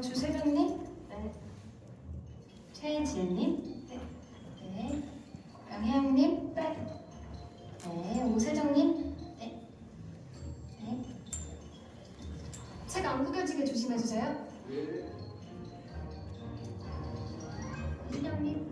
주세경님? 네. 최지은님? 네. 네. 양혜영님? 네. 네. 오세정님? 네. 네. 책 안 구겨지게 조심해주세요. 이준영님?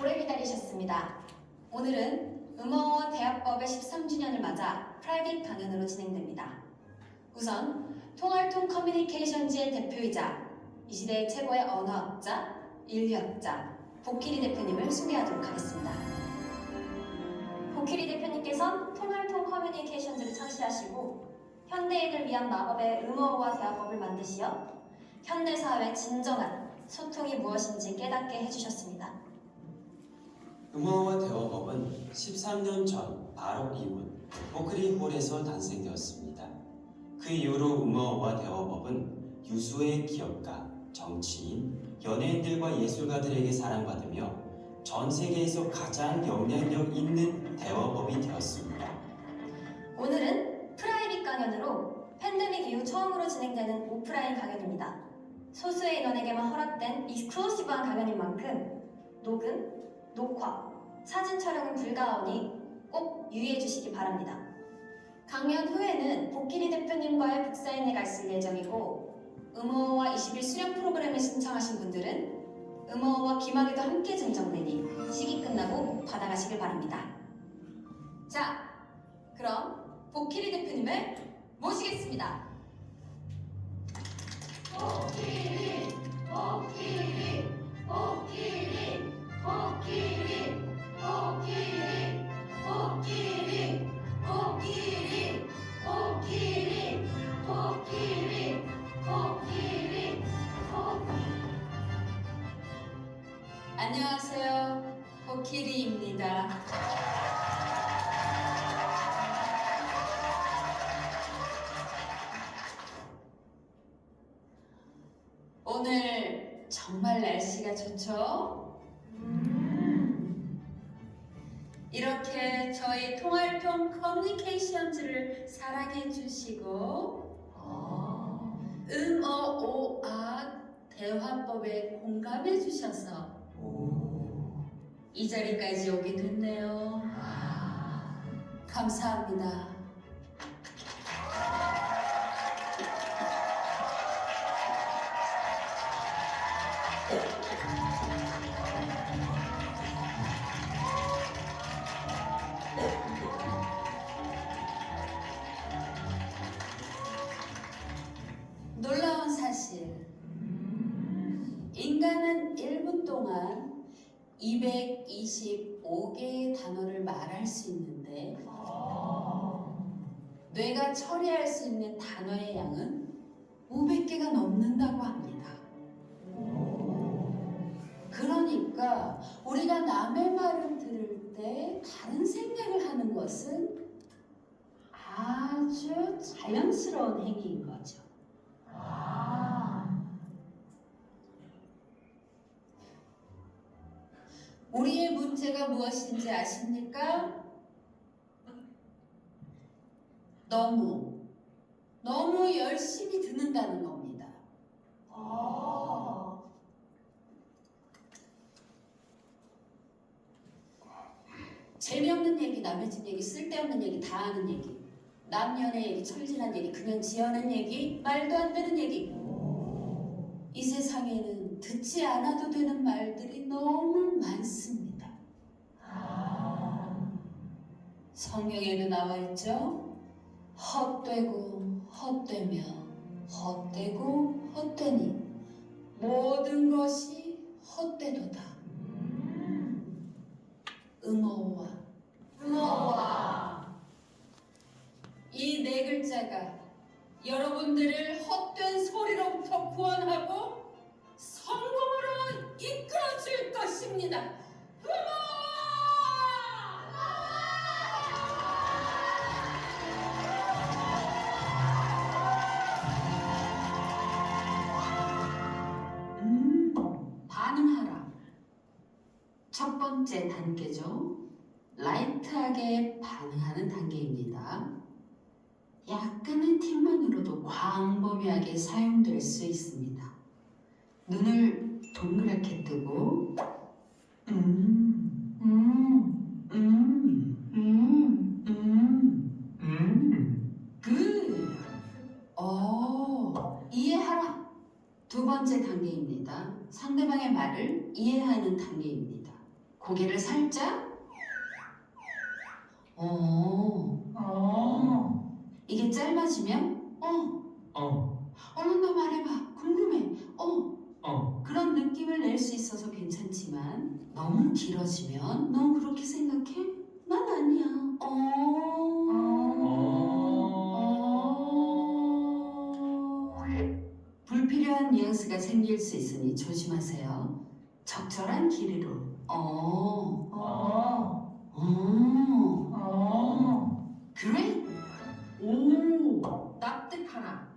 오래 기다리셨습니다. 오늘은 음어원 대화법의 13주년을 맞아 프라이빗 강연으로 진행됩니다. 우선 통할통 커뮤니케이션즈의 대표이자 이 시대의 최고의 언어학자, 인류학자 보키리 대표님을 소개하도록 하겠습니다. 보키리 대표님께선 통할통 커뮤니케이션즈를 창시하시고 현대인을 위한 마법의 음어와 대화법을 만드시어 현대사회의 진정한 소통이 무엇인지 깨닫게 해주셨습니다. 음어와 대화법은 13년 전 바로 이곳 보크리 홀에서 탄생되었습니다. 그 이후로 음어와 대화법은 유수의 기업가, 정치인, 연예인들과 예술가들에게 사랑받으며 전 세계에서 가장 영향력 있는 대화법이 되었습니다. 오늘은 프라이빗 강연으로 팬데믹 이후 처음으로 진행되는 오프라인 강연입니다. 소수의 인원에게만 허락된 익스클루시브한 강연인 만큼 녹음, 녹화, 사진 촬영은 불가하오니 꼭 유의해 주시기 바랍니다. 강연 후에는 보키리 대표님과의 북사인회가 있을 예정이고 음어와 20일 수련 프로그램을 신청하신 분들은 음어와 귀마개도 함께 증정되니 시기 끝나고 꼭 받아가시길 바랍니다. 자, 그럼 보키리 대표님을 모시겠습니다. 보키리, 보키리, 보키리, 보키리, 보키리, 보키리, 보키리, 보키리, 보키리, 보키리, 보키리. 안녕하세요, 보키리입니다. 오늘 정말 날씨가 좋죠? 이렇게 저희 통할통 커뮤니케이션즈를 사랑해 주시고 음어오악 대화법에 공감해 주셔서 이 자리까지 오게 됐네요. 감사합니다. 놀라운 사실, 인간은 1분 동안 225개의 단어를 말할 수 있는데 뇌가 처리할 수 있는 단어의 양은 500개가 넘는다고 합니다. 그러니까 우리가 남의 말을 들을 때 다른 생각을 하는 것은 아주 자연스러운 행위인 거죠. 우리의 문제가 무엇인지 아십니까? 너무 열심히 듣는다는 겁니다. 재미없는 얘기, 남의 집 얘기, 쓸데없는 얘기, 다 하는 얘기, 남녀의 얘기, 철진한 얘기, 그냥 지어낸 얘기, 말도 안 되는 얘기. 이 세상에는 듣지 않아도 되는 말들이 너무 많습니다. 성경에도 나와 있죠? 헛되고 헛되며 헛되고 헛되니 모든 것이 헛되도다. 음어와 이 네 글자가 여러분들을 헛된 소리로부터 구원하고 성공으로 이끌어줄 것입니다. 음어! 번째 단계죠. 라이트하게 반응하는 단계입니다. 약간의 팁만으로도 광범위하게 사용될 수 있습니다. 눈을 동그랗게 뜨고 굿! 이해하라. 두 번째 단계입니다. 상대방의 말을 이해하는 단계입니다. 고개를 살짝 이게 짧아지면 얼른 더 말해봐. 궁금해. 그런 느낌을 낼 수 있어서 괜찮지만 너무 길어지면 넌 그렇게 생각해? 난 아니야. 불필요한 뉘앙스가 생길 수 있으니 조심하세요. 적절한 길이로 그래? 납득하라.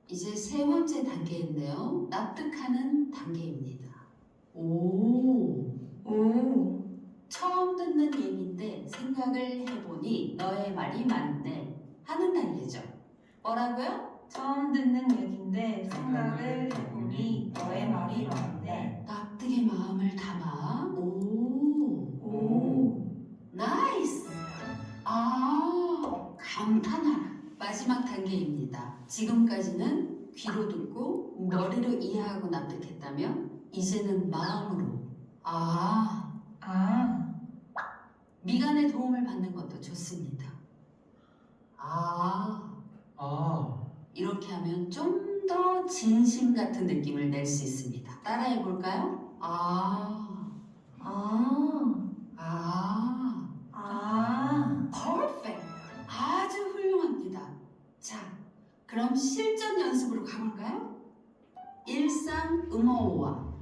이제 세 번째 단계인데요. 납득하는 단계입니다. 처음 듣는 얘기인데 생각을 해보니 너의 말이 맞네 하는 단계죠. 뭐라고요? 처음 듣는 얘긴데 생각을 해보니 너의 말이 맞네. 납득의 마음을 담아 나이스. 감탄하라. 마지막 단계입니다. 지금까지는 귀로 듣고 머리로 이해하고 납득했다면 이제는 마음으로 미간의 도움을 받는 것도 좋습니다. 이렇게 하면 좀 더 진심 같은 느낌을 낼 수 있습니다. 따라해 볼까요? 퍼펙트. 아주 훌륭합니다. 자, 그럼 실전 연습으로 가볼까요? 일상 음어와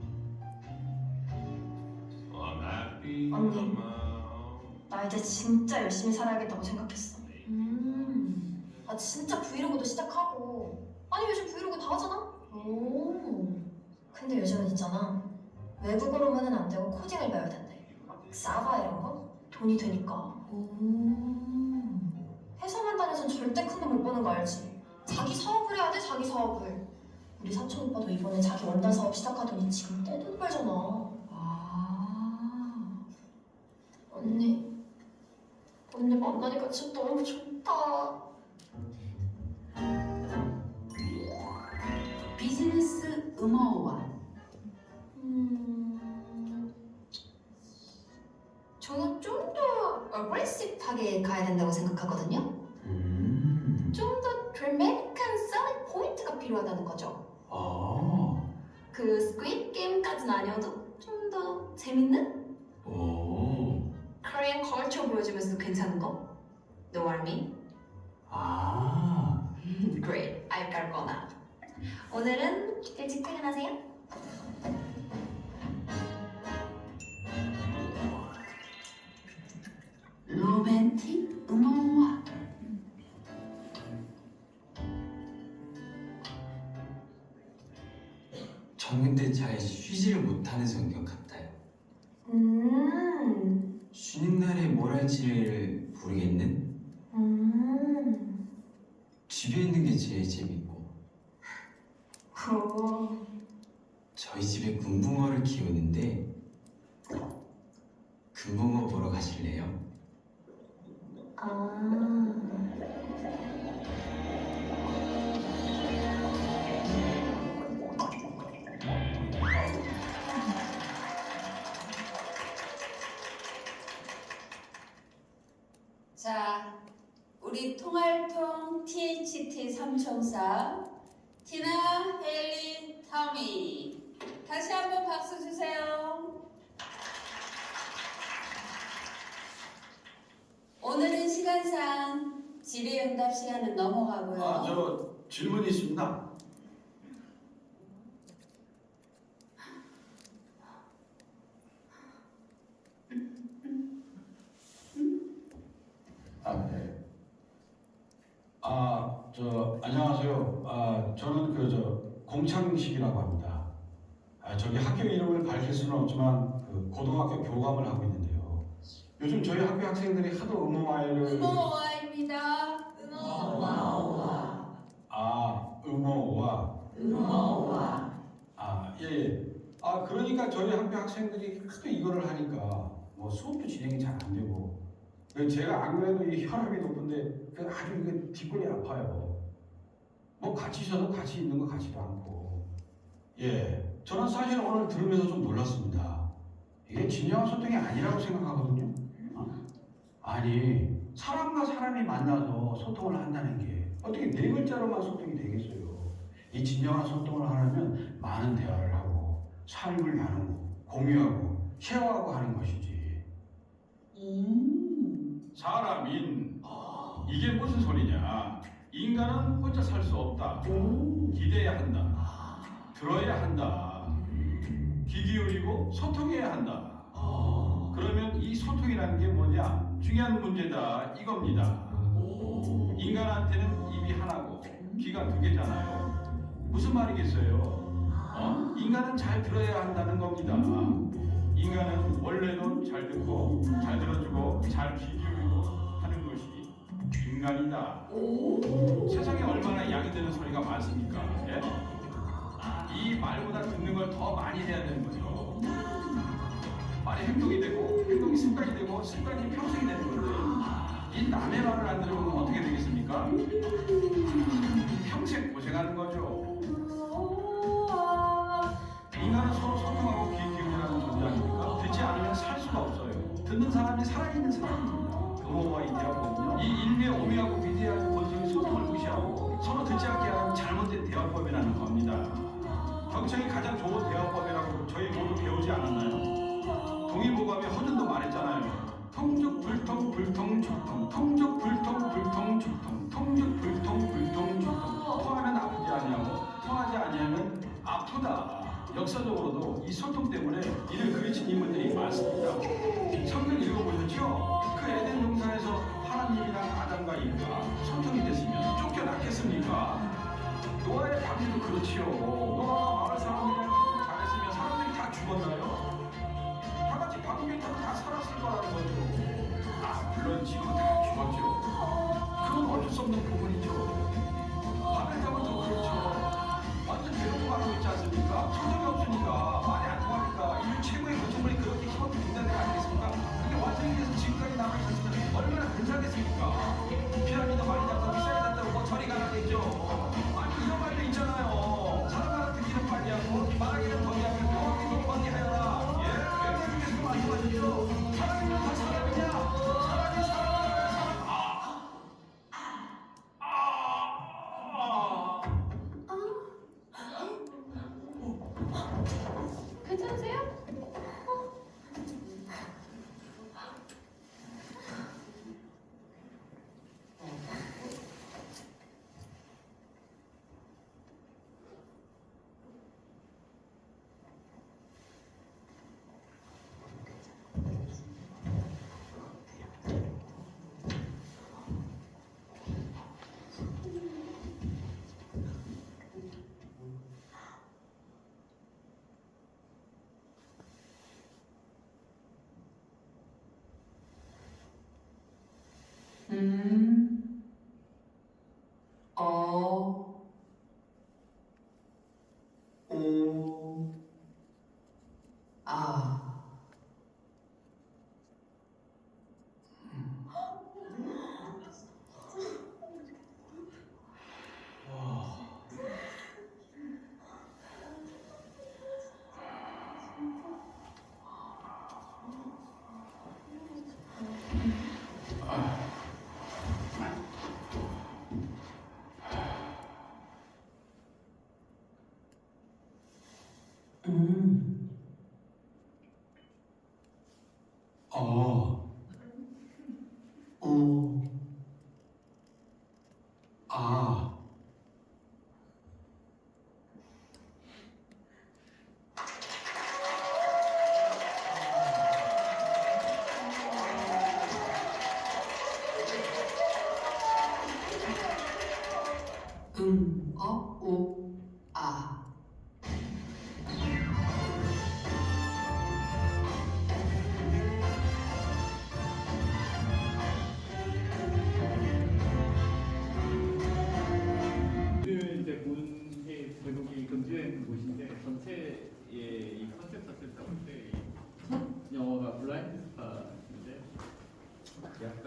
언니, 나 이제 진짜 열심히 살아야겠다고 생각했어. 아 진짜 브이로그도 시작하고. 아니 요즘 브이로그 다 하잖아? 근데 요즘은 있잖아, 외국어로만은 안 되고 코딩을 배워야 된대. 사바 이런 거? 돈이 되니까. 회사만 다녀선 절대 큰 돈 못 버는 거 알지? 자기 사업을 해야 돼, 자기 사업을. 우리 사촌 오빠도 이번에 자기 원단 사업 시작하더니 지금 떼돈 벌잖아. 언니 만나니까 진짜 너무 좋다. 비즈니스 음어와 저는 좀 더 어그레시브하게 가야 된다고 생각하거든요. 좀 더 드라마틱한 셀링 포인트가 필요하다는 거죠. 그 스퀴드 게임까지는 아니어도 좀 더 재밌는 코리안 컬처 보여주면서도 괜찮은 거? Know what I mean? Great, I've got 거나. 오늘은 일찍 퇴근하세요? 로맨틱 음어와 전 근데 잘 쉬지를 못하는 성격 같아요. 쉬는 날에 뭘 할지를 모르겠는? 집에 있는 게 제일 재밌고 저희 집에 금붕어를 키우는데 금붕어 보러 가실래요? 자, 우리 통할통 THT 삼총사 티나, 헨리, 터미 다시 한번 박수 주세요. 오늘은 시간상 질의응답 시간은 넘어가고요. 저 질문이 있습니다. 네. 안녕하세요. 저는 공창식이라고 합니다. 저기 학교 이름을 밝힐 수는 없지만 그 고등학교 교감을 하고 있는데요. 요즘 저희 학교 학생들이 하도 음어와이를 음모와입니다. 음어와 예. 그러니까 저희 학교 학생들이 하도 이거를 하니까 뭐 수업도 진행이 잘 안 되고 제가 안 그래도 이 혈압이 높은데 아주 이게 뒷골이 아파요. 뭐 같이 있어도 같이 있는 것 같지도 않고. 예, 저는 사실 오늘 들으면서 좀 놀랐습니다. 이게 진정한 소통이 아니라고 생각하거든요. 아니, 사람과 사람이 만나서 소통을 한다는 게 어떻게 네 글자로만 소통이 되겠어요? 이 진정한 소통을 하려면 많은 대화를 하고 삶을 나누고 공유하고 쉐어하고 하는 것이지. 사람인 이게 무슨 소리냐? 인간은 혼자 살 수 없다. 기대야 한다. 들어야 한다. 귀 기울이고 소통해야 한다. 그러면 이 소통이라는 게 뭐냐? 중요한 문제다 이겁니다. 인간한테는 입이 하나고 귀가 두 개잖아요. 무슨 말이겠어요? 인간은 잘 들어야 한다는 겁니다. 인간은 원래도 잘 듣고 잘 들어주고 잘 귀 기울이고 하는 것이 인간이다. 세상에 얼마나 양이 되는 소리가 많습니까? 예? 이 말보다 듣는 걸 더 많이 해야 되는 거죠. 말이 행동이 되고 행동이 습관이 되고 습관이 평생이 되는 건데 이 남의 말을 안 들으면 어떻게 되겠습니까? 평생 고생하는 거죠. 인간은 서로 소통하고 귀 기울이라는 존재 아닙니까? 듣지 않으면 살 수가 없어요. 듣는 사람이 살아있는 사람입니다. 음어와 이 대화거든요. 이 인류의 오묘하고 위대한 본성의 소통을 무시하고 서로 듣지 않게 하는 잘못된 대화법이라는 겁니다. 경청이 가장 좋은 대화법이라고 저희 모두 배우지 않았나요? 동의보감에 허준도 말했잖아요. 통죽 불통 불통 죽통 통죽 불통 불통 죽통 통죽 불통 불통 죽통 통하면 아프지 아니하고 통하지 아니하면 아프다. 역사적으로도 이 소통 때문에 이를 그르친 인물들이 많습니다. 성경 읽어보셨죠? 그 에덴 동산에서 하나님이랑 아담과 이브가 소통이 됐으면 쫓겨났겠습니까? 노아의 방주도 그렇지요. 노아가 마을 사람들이랑 소통을 잘했으면 사람들이 다 죽었나요? 다 같이 방주에 타고 다 살았을 거라는 거죠. 물론 지금 다 죽었죠. 그건 어쩔 수 없는 부분이죠. 바벨탑도 그렇죠. 완전 대놓고 말하고 있지 않습니까? 소통이 없으니까 말이 안 통하니까 인류 최고의 구조물이 그렇게 힘없게 분단되지 않겠습니까? 그게 완성이 돼서 지금까지 남아있었으면 얼마나 근사하겠습니까? 피라미드 많이 잡고 미사일 잡다고 뭐 저리 가라겠죠. 아니 이런 말도 있잖아요. 사람마다 듣기는 빨리 하고 말하기는 더디 하고 명하기는 더디 하여라. 예? 맹세님께서 말씀하셨죠. 사람이면 다 사람이냐? 사람이 사람이야 괜찮으세요?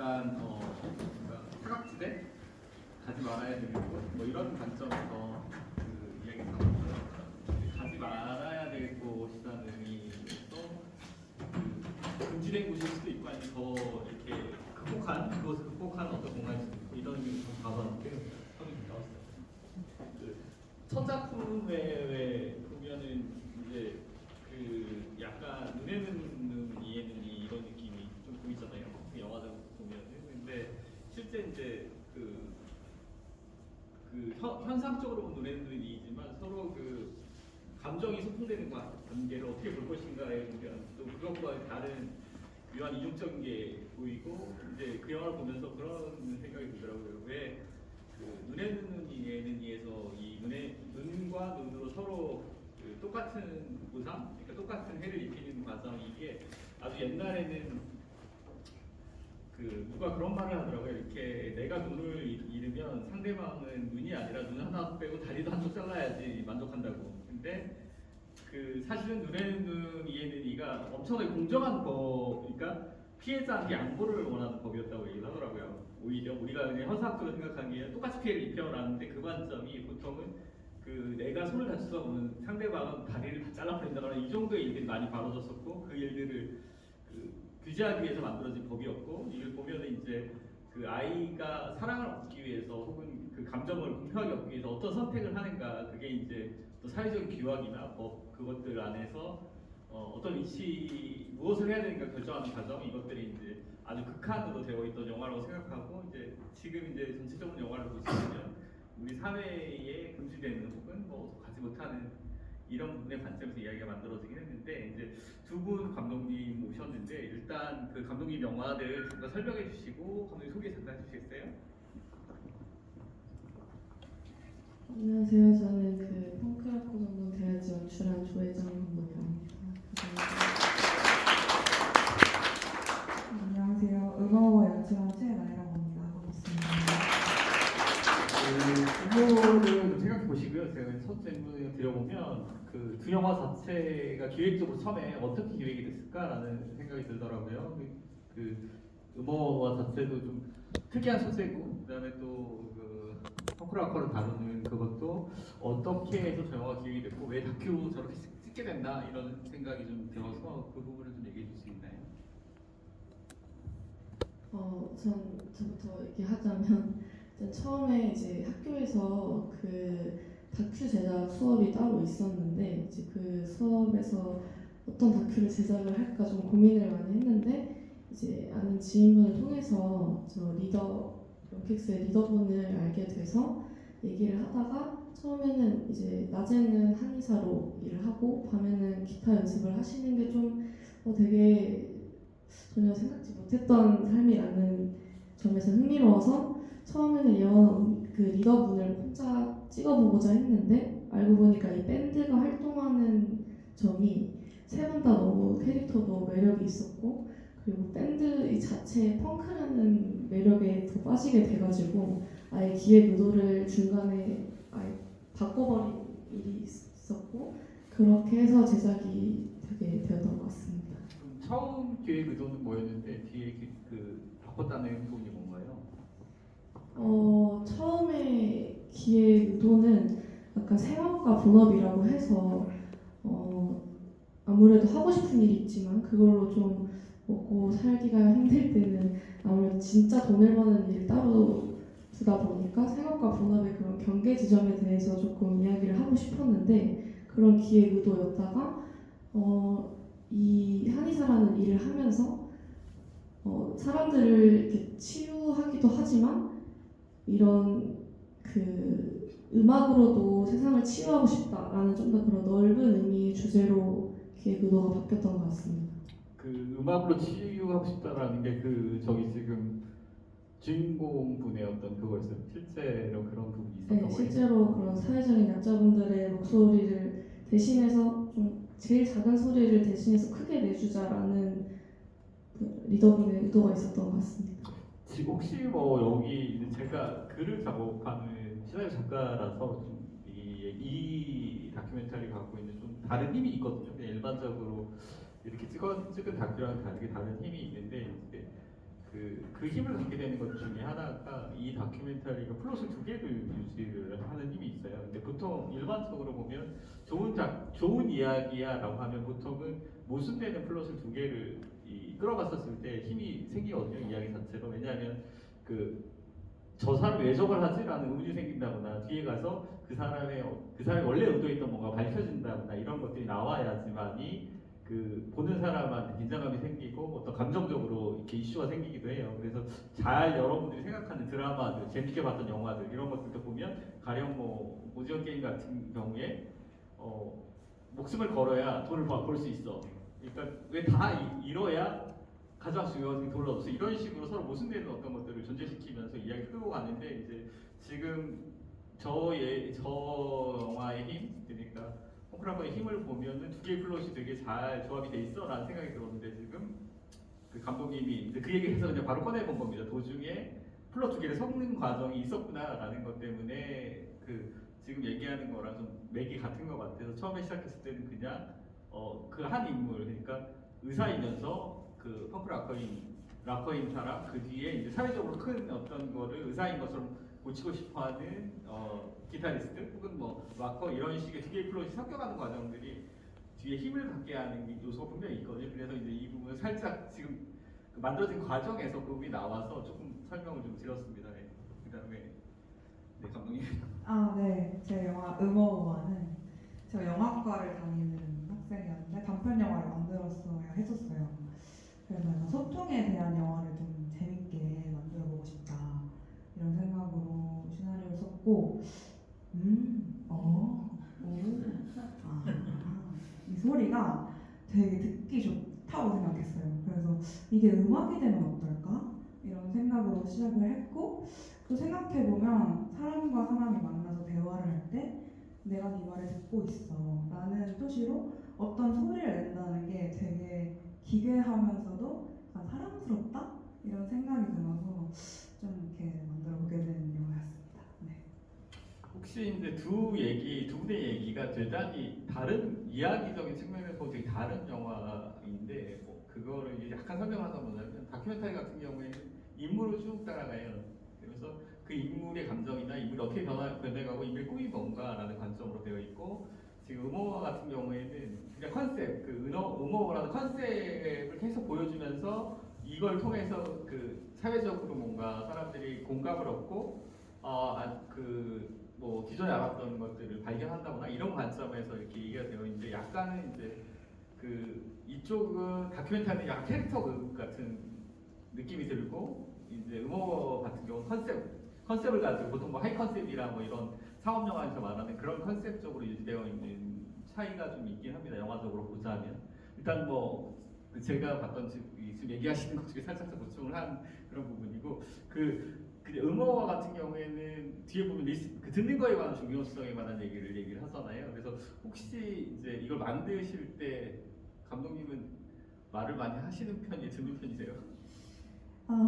약간 뭔가 사각지대 가지 말아야 되는 곳 뭐 이런 관점에서 그 이야기 나왔어요. 가지 말아야 될 곳이라는 의미에서 금지된 곳일 수도 있고 아니면 더 이렇게 그것을 극복한 어떤 공간일 수도 있고 이런 의미로 좀 봐봤는데 저는 나왔어요. 첫 작품에 보면은 이제 그 약간 눈에 넣는 이해는 이런 느낌이 좀 보이잖아요. 그 영화를 보면은. 근데 실제 이제 현상적으로 눈에 넣는 이이지만 서로 그 감정이 소통되는 관계를 어떻게 볼 것인가에 보면 또 그것과 다른 묘한 이중적인 게 보이고 이제 그 영화를 보면서 그런 생각이 들더라고요. 왜 그 눈에 넣는 이에는 이에서 이 눈과 눈으로 서로 그 똑같은 보상, 그러니까 똑같은 해를 입히는 과정 이게 아주 옛날에는 그 누가 그런 말을 하더라고요. 이렇게 내가 눈을 잃으면 상대방은 눈이 아니라 눈 하나 빼고 다리도 한쪽 잘라야지 만족한다고. 근데 그 사실은 눈에는 이에는 이가 엄청나게 공정한 법, 그러니까 피해자한테 양보를 원하는 법이었다고 얘기를 하더라고요. 오히려 우리가 그냥 현상적으로 생각하기에 똑같이 피해를 입혀라는데 그 관점이 보통은 그 내가 손을 다쳐서 보는 상대방은 다리를 다 잘라버린다거나 이 정도의 일들이 많이 벌어졌었고 그 일들을 그 규제하기 위해서 만들어진 법이었고 이걸 보면은 이제 그 아이가 사랑을 얻기 위해서 혹은 그 감정을 공평하게 얻기 위해서 어떤 선택을 하는가 그게 이제 또 사회적인 규약이나 법 그것들 안에서 어떤 위치 무엇을 해야 되는가 결정하는 과정 이것들이 이제 아주 극한으로 되어 있던 영화라고 생각하고 이제 지금 이제 전체적으로 영화를 보시면 우리 사회에 금지되는 혹은 뭐 가지 못하는 이런 부분의 관점에서 이야기가 만들어지긴 했는데 이제 두 분 감독님 모셨는데 일단 그 감독님 영화들 잠깐 설명해 주시고 감독님 소개 잠깐 해주시겠어요? 안녕하세요. 저는 그 펑크라코 전문 대야지 연출한 조혜정 감독이라고 합니다. 안녕하세요. 음악을 연출한 최나이라고 합니다. 반갑습니다. 이거를 좀 생각해 보시고요. 제가 첫 질문을 드려보면 그 두 영화 자체가 기획적으로 처음에 어떻게 기획이 됐을까라는 생각이 들더라고요. 그 음악화 자체도 좀 특이한 소재고 그다음에 또그 펑크라커를 다루는 그것도 어떻게 해서 저 영화가 기획이 됐고 왜 다큐 저렇게 찍게 됐나 이런 생각이 좀 들어서 그 부분을 좀 얘기해 줄 수 있나요? 저부터 얘기하자면 일단 처음에 이제 학교에서 그 다큐 제작 수업이 따로 있었는데 이제 그 수업에서 어떤 다큐를 제작을 할까 좀 고민을 많이 했는데 이제 아는 지인분을 통해서 저 롱킥스의 리더분을 알게 돼서 얘기를 하다가 처음에는 이제 낮에는 한의사로 일을 하고 밤에는 기타 연습을 하시는 게 좀 되게 전혀 생각지 못했던 삶이라는 점에서 흥미로워서 처음에는 그 리더분을 혼자 찍어보고자 했는데 알고 보니까 이 밴드가 활동하는 점이 세 분 다 너무 캐릭터도 매력이 있었고 그리고 밴드 이 자체의 펑크라는 매력에 더 빠지게 돼가지고 아예 기획 의도를 중간에 아예 바꿔버린 일이 있었고 그렇게 해서 제작이 되게 되었던 것 같습니다. 그럼 처음 기획 의도는 뭐였는데 뒤에 그 바꿨다는 부분이 뭔가요? 처음에 기획 의도는 약간 생업과 본업이라고 해서 아무래도 하고 싶은 일이 있지만 그걸로 좀 먹고 살기가 힘들 때는 아무래도 진짜 돈을 버는 일을 따로 두다 보니까 생업과 본업의 그런 경계 지점에 대해서 조금 이야기를 하고 싶었는데 그런 기획 의도였다가 이 한의사라는 일을 하면서 사람들을 이렇게 치유하기도 하지만 이런 그 음악으로도 세상을 치유하고 싶다라는 좀 더 그런 넓은 의미의 주제로 기획 의도가 바뀌었던 것 같습니다. 그 음악으로 치유하고 싶다라는 게 그 저기 지금 주인공 분의 어떤 그거였어요. 실제로 그런 부분이 있었던 거예요. 실제로 그런 사회적인 약자분들의 목소리를 대신해서 좀 제일 작은 소리를 대신해서 크게 내주자라는 그 리더분의 의도가 있었던 것 같습니다. 지금 혹시 뭐 여기 제가 글을 작업하는 시나리오 작가라서 좀 이 다큐멘터리 갖고 있는 좀 다른 힘이 있거든요. 그냥 일반적으로 이렇게 찍은 다큐랑 다르게 다른 힘이 있는데 이제 그 힘을 갖게 되는 것 중에 하나가 이 다큐멘터리가 플롯을 2개를 유지를 하는 힘이 있어요. 근데 보통 일반적으로 보면 좋은 이야기야라고 하면 보통은 모순되는 플롯을 2개를 끌어갔었을 때 힘이 생기거든요. 이야기 자체로. 왜냐하면 저 사람 왜 저걸 하지라는 의문이 생긴다거나 뒤에 가서 그 사람이 원래 의도했던 뭔가 밝혀진다거나 이런 것들이 나와야지만이 보는 사람한테 긴장감이 생기고 어떤 감정적으로 이렇게 이슈가 생기기도 해요. 그래서 잘 여러분들이 생각하는 드라마들, 재밌게 봤던 영화들 이런 것들도 보면 가령 뭐 오징어 게임 같은 경우에 목숨을 걸어야 돈을 벌 수 있어. 그러니까 왜 다 잃어야 가장 중요한 게 돈을 얻어서 이런 식으로 서로 모순되는 어떤 것들을 존재시키면서 이야기를 끌고 가는데 이제 지금 저 영화의 힘, 그러니까 펑크라버의 힘을 보면은 2개의 플롯이 되게 잘 조합이 돼 있어라는 생각이 들었는데 지금 그 감독님이 이제 그 얘기를 해서 그냥 바로 꺼내본 겁니다. 도중에 플롯 2개를 섞는 과정이 있었구나라는 것 때문에 지금 얘기하는 거랑 좀 맥이 같은 것 같아서 처음에 시작했을 때는 그냥 그 한 인물, 그러니까 의사이면서 펑크 락커인 사람, 그 뒤에 이제 사회적으로 큰 어떤 거를 의사인 것처럼 고치고 싶어하는 기타리스트 혹은 뭐 락커 이런 식의 2개의 플롯이 섞여가는 과정들이 뒤에 힘을 갖게 하는 요소가 분명히 있거든요. 그래서 이제 이 부분을 살짝 지금 만들어진 과정에서 그 부분이 나와서 조금 설명을 좀 드렸습니다. 네. 그다음에 네, 감독님. 네. 제 영화 음어우아는 제가 영화과를 다니는 학생이었는데 단편 영화를 만들었어야 했었어요. 그래서 약간 소통에 대한 영화를 좀 재밌게 만들어보고 싶다 이런 생각으로 시나리오를 썼고 이 소리가 되게 듣기 좋다고 생각했어요. 그래서 이게 음악이 되면 어떨까? 이런 생각으로 시작을 했고 또 생각해보면 사람과 사람이 만나서 대화를 할 때 내가 네 말을 듣고 있어 라는 표시로 어떤 소리를 낸다는 게 되게 기괴하면서도 약간 사랑스럽다? 이런 생각이 들어서 좀 이렇게 만들어보게 된 영화였습니다. 네. 혹시 이제 두 분의 얘기가 대단히 다른 이야기적인 측면에서 되게 다른 영화인데 그거를 이제 약간 설명하다 보면 다큐멘터리 같은 경우에는 인물을 쭉 따라가요. 그래서 그 인물의 감정이나 인물이 어떻게 변해가고 인물의 꿈이 뭔가라는 관점으로 되어 있고 지금 음어와 같은 경우에는 그냥 컨셉, 음어라는 컨셉을 계속 보여주면서 이걸 통해서 사회적으로 뭔가 사람들이 공감을 얻고 뭐 기존에 알았던 것들을 발견한다거나 이런 관점에서 이렇게 얘기가 되어 있는데 약간은 이제 이쪽은 다큐멘터리는 약간 캐릭터극 같은 느낌이 들고 이제 음어 같은 경우 컨셉을 가지고 보통 뭐 하이 컨셉이라 뭐 이런 상업 영화에서 말하는 그런 컨셉적으로 유지되어 있는 차이가 좀 있긴 합니다. 영화적으로 보자면 일단 뭐 제가 봤던 지금 얘기하시는 것 중에 살짝 더 보충을 한 그런 부분이고 음어와 같은 경우에는 뒤에 보면 듣는 거에 관한 중요성에 관한 얘기를 하잖아요. 그래서 혹시 이제 이걸 만드실 때 감독님은 말을 많이 하시는 편이 듣는 편이세요?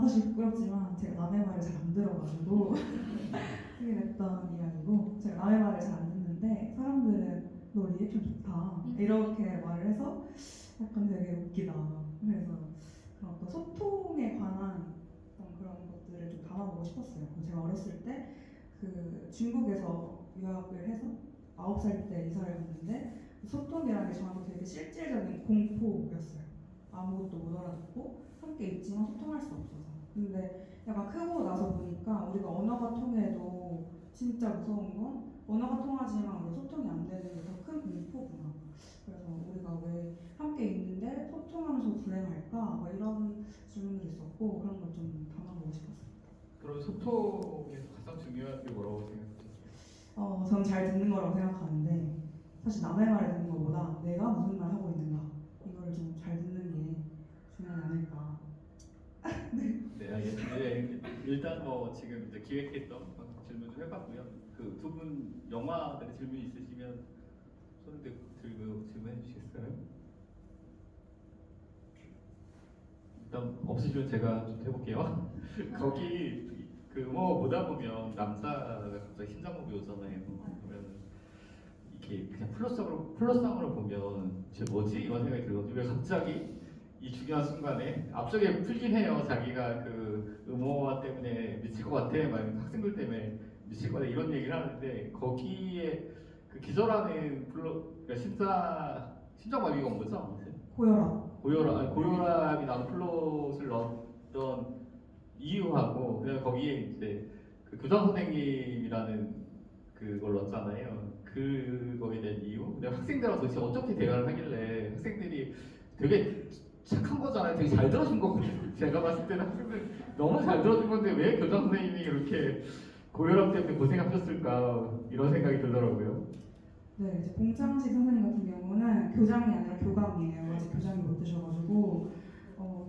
사실 부끄럽지만 제가 남의 말을 잘 안 들어가지고 하게 됐던 이야기고 제가 남의 말을 잘 안 듣는데 사람들은 너 리액션 좋다 이렇게 말을 해서 약간 되게 웃기다. 그래서 그런 어떤 소통에 관한 어떤 그런 것들을 좀 담아보고 싶었어요. 제가 어렸을 때 중국에서 유학을 해서 9살 때 이사를 갔는데 소통이라는 게 저한테 되게 실질적인 공포였어요. 아무것도 못 알아듣고 함께 있지만 소통할 수 없어서. 근데 약간 크고 나서 보니까 우리가 언어가 통해도 진짜 무서운 건 언어가 통하지만 우리가 소통이 안 되는 게 더 큰 공포구나. 그래서 우리가 왜 함께 있는데 소통하면서 불행할까? 뭐 이런 질문들이 있었고 그런 걸 좀 담아보고 싶었습니다. 그럼 소통에서 가장 중요한 게 뭐라고 생각하세요? 저는 잘 듣는 거라고 생각하는데 사실 남의 말을 듣는 것보다 내가 무슨 말 하고 있는가 이거를 좀 잘 듣는 게 중요하지 않을까. 네, 알겠습니다. 일단 뭐 지금 이제 기획했던 질문 좀 해봤고요. 두 분 영화들의 질문 있으시면 손을 들고 질문해 주시겠어요? 일단 없으시면 제가 좀 해볼게요. 거기 음어 보다 보면 남자가 갑자기 심장마비 오잖아요. 그러면 이렇게 그냥 플러스상으로 보면 쟤 뭐지? 이런 생각이 들거든요. 왜 갑자기 이 중요한 순간에 앞쪽에 풀긴 해요. 자기가 그 의무화 때문에 미칠 것 같아, 막 학생들 때문에 미칠 것 같아 이런 얘기를 하는데 거기에 그 기절하는 그러니까 심장마비가 온 거죠? 고혈압이 나는 플롯을 넣었던 이유하고 그다음에 거기에 이제 그 교장 선생님이라는 그걸 넣었잖아요. 그거에 대한 이유. 근데 학생들하고 도대체 어떻게 대화를 하길래 학생들이 되게 착한 거잖아요. 되게 잘 들어준 거거든요. 제가 봤을 때는 학생들 너무 잘 들어준 건데 왜 교장 선생님이 그렇게 고혈압 때문에 고생하셨을까 이런 생각이 들더라고요. 네, 이제 봉창식 선생님 같은 경우는 교장이 아니라 교감이에요. 아직 교장이 못 되셔가지고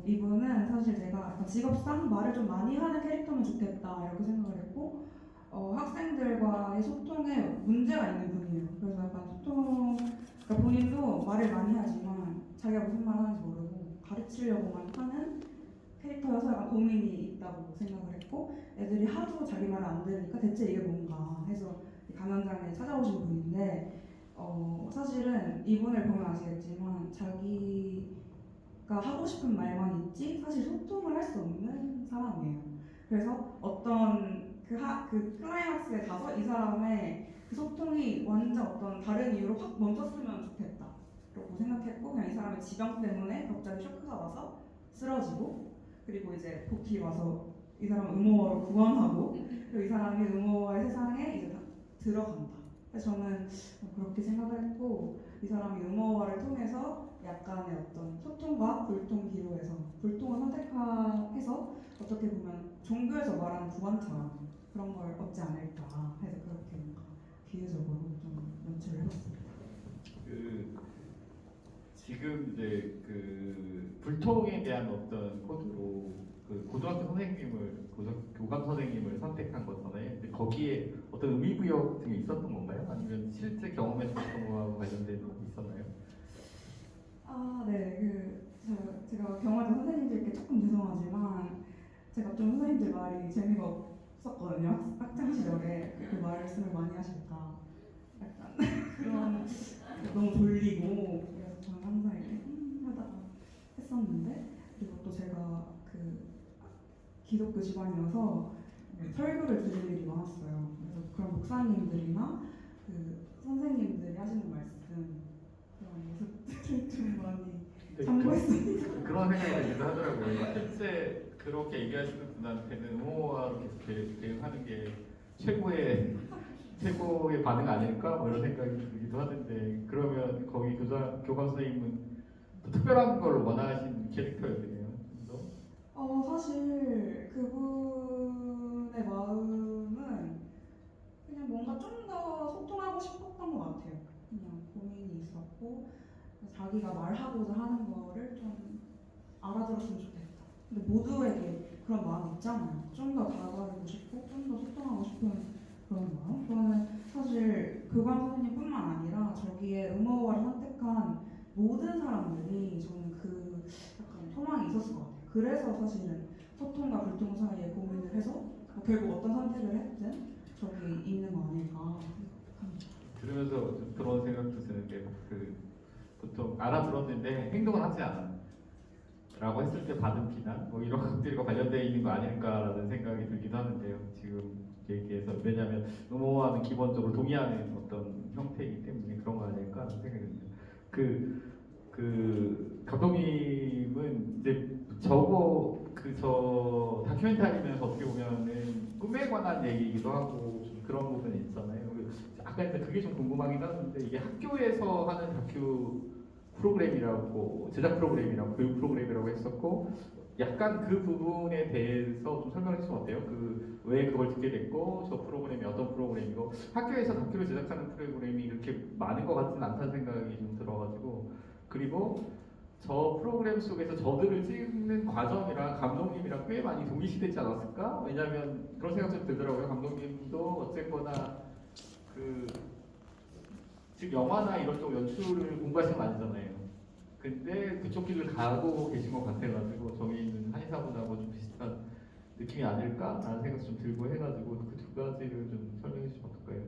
이분은 사실 제가 약간 직업상 말을 좀 많이 하는 캐릭터면 좋겠다 이렇게 생각을 했고 학생들과의 소통에 문제가 있는 분이에요. 그래서 약간 그러니까 본인도 말을 많이 하지만 자기가 무슨 말 하는지 모르고 가르치려고만 하는 캐릭터여서 약간 고민이 있다고 생각을 했고 애들이 하도 자기 말을 안 들으니까 대체 이게 뭔가 해서 강연장에 찾아오신 분인데 사실은 이분을 보면 아시겠지만 자기가 하고 싶은 말만 있지 사실 소통을 할 수 없는 사람이에요. 그래서 어떤 그 클라이막스에 가서 이 사람의 그 소통이 완전 어떤 다른 이유로 확 멈췄으면 좋겠다 라고 생각했고 그냥 이 사람의 지병 때문에 갑자기 쇼크가 와서 쓰러지고 그리고 이제 복귀 와서 이 사람 의무화로 구원하고 그리고 이 사람이 의무화의 세상에 이제 들어간다. 그래서 저는 그렇게 생각을 했고 이 사람이 의무화를 통해서 약간의 어떤 소통과 불통 기로에서 불통을 선택해서 어떻게 보면 종교에서 말하는 구원처럼 그런 걸 얻지 않을까 해서 그렇게 뭔가 비유적으로 좀 연출을 해봤습니다. 지금 이제 그 불통에 대한 어떤 코드로 그 고등학교 교감 선생님을 선택한 거잖아요. 근데 거기에 어떤 의미부여 등이 있었던 건가요? 아니면 실제 경험했었던 거와 관련된 거 있었나요? 네. 제가 경험했던 선생님들께 조금 죄송하지만 제가 좀 선생님들 말이 재미가 없었거든요. 학창 시절에 그 말씀을 많이 하실까 약간 그런 너무 졸리고 그래서 저는 항상 이렇게 하다가 했었는데 그리고 또 제가 그 기독교 집안이어서 설교를 들을 일이 많았어요. 그래서 그런 목사님들이나 그 선생님들이 하시는 말씀 그런 모습들을 좀 많이 참고했습니다. 그런 생각이 들기도 하더라고요. 실제 그렇게 얘기하시는 분한테는 의무화로 계속 대응하는 게 최고의 반응 아닐까? 뭐 이런 생각이 들기도 하던데 그러면 거기 교감 선생님은 또 특별한 걸 원하신 캐릭터였네요. 사실 그분의 마음은 그냥 뭔가 좀 더 소통하고 싶었던 것 같아요. 그냥 고민이 있었고 자기가 말하고자 하는 거를 좀 알아들었으면 좋겠다. 근데 모두에게 그런 마음이 있잖아요. 좀 더 다가가고 싶고 좀 더 소통하고 싶은 그런 마음. 저는 사실 교감 선생님뿐만 아니라 저기에 의무화를 선택한 모든 사람들이 저는 그 약간 소망이 있었을 것 같아요. 그래서 사실은 소통과 불통 사이에 고민을 해서 결국 어떤 선택을 했든 저기 있는 거 아닐까 생각합니다. 들으면서 좀 그런 생각도 드는데 보통 알아들었는데 행동을 하지 않아 라고 했을 때 받은 비난 뭐 이런 것들과 관련되어 있는 거 아닐까라는 생각이 들기도 하는데요. 지금 얘기해서 왜냐하면 의무화는 기본적으로 동의하는 어떤 형태이기 때문에 그런 거 아닐까라는 생각이 듭니다. 그 감독님은 이제 저 다큐멘터리면서 어떻게 보면은 꿈에 관한 얘기이기도 하고 좀 그런 부분이 있잖아요. 아까 이제 그게 좀 궁금하긴 하는데 이게 학교에서 하는 다큐 프로그램이라고 제작 프로그램이라고 교육 프로그램이라고 했었고 약간 그 부분에 대해서 좀 설명해 주시면 어때요? 왜 그걸 듣게 됐고 저 프로그램이 어떤 프로그램이고 학교에서 다큐를 제작하는 프로그램이 이렇게 많은 것 같지는 않다는 생각이 좀 들어가지고 그리고 저 프로그램 속에서 저들을 찍는 과정이랑 감독님이랑 꽤 많이 동일시되지 않았을까? 왜냐하면 그런 생각이 좀 들더라고요. 감독님도 어쨌거나 즉 영화나 이런 쪽 연출을 공부하신 거 아니잖아요. 근데 그쪽 길을 가고 계신 것 같아가지고 저희는 한의사분하고 좀 비슷한 느낌이 아닐까라는 생각이 좀 들고 해가지고 그 두 가지를 좀 설명해 주시면 어떨까요?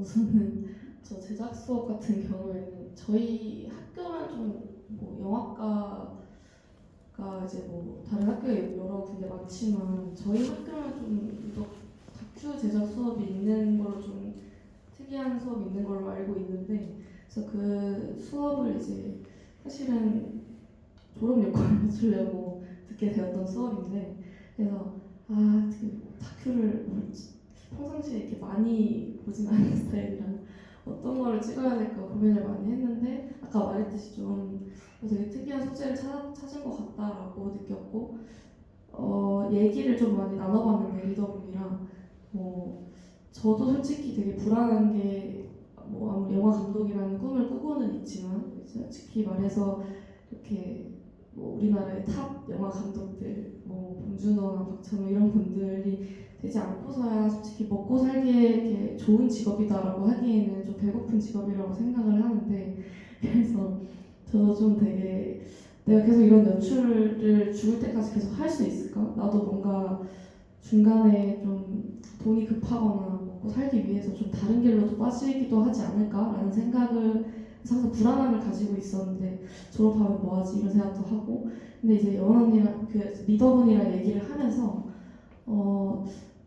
우선은 저 제작 수업 같은 경우에는 저희 학교는 좀 뭐 영화과가 이제 뭐 다른 학교에 여러 군데 많지만 저희 학교는 좀 유독 다큐 제작 수업이 있는 걸로 좀 특이한 수업이 있는 걸로 알고 있는데 그래서 그 수업을 이제 사실은 졸업 요건을 맞추려고 듣게 되었던 수업인데 그래서 그 다큐를 평상시에 이렇게 많이 보진 않는 스타일이라 어떤 거를 찍어야 될까 고민을 많이 했는데 아까 말했듯이 좀 되게 특이한 소재를 찾은 것 같다라고 느꼈고 얘기를 좀 많이 나눠봤는데 리더분이랑 저도 솔직히 되게 불안한 게 아무리 영화 감독이라는 꿈을 꾸고는 있지만 솔직히 말해서 이렇게 우리나라의 탑 영화 감독들 봉준호나 박찬호 이런 분들이 되지 않고서야 솔직히 먹고 살기에 이렇게 좋은 직업이다라고 하기에는 좀 배고픈 직업이라고 생각을 하는데 그래서 저도 좀 되게 내가 계속 이런 연출을 죽을 때까지 계속 할 수 있을까? 나도 뭔가 중간에 좀 돈이 급하거나 먹고 살기 위해서 좀 다른 길로도 빠지기도 하지 않을까라는 생각을 항상 불안함을 가지고 있었는데 졸업하면 뭐하지 이런 생각도 하고 근데 이제 여원 언니랑 그 리더분이랑 얘기를 하면서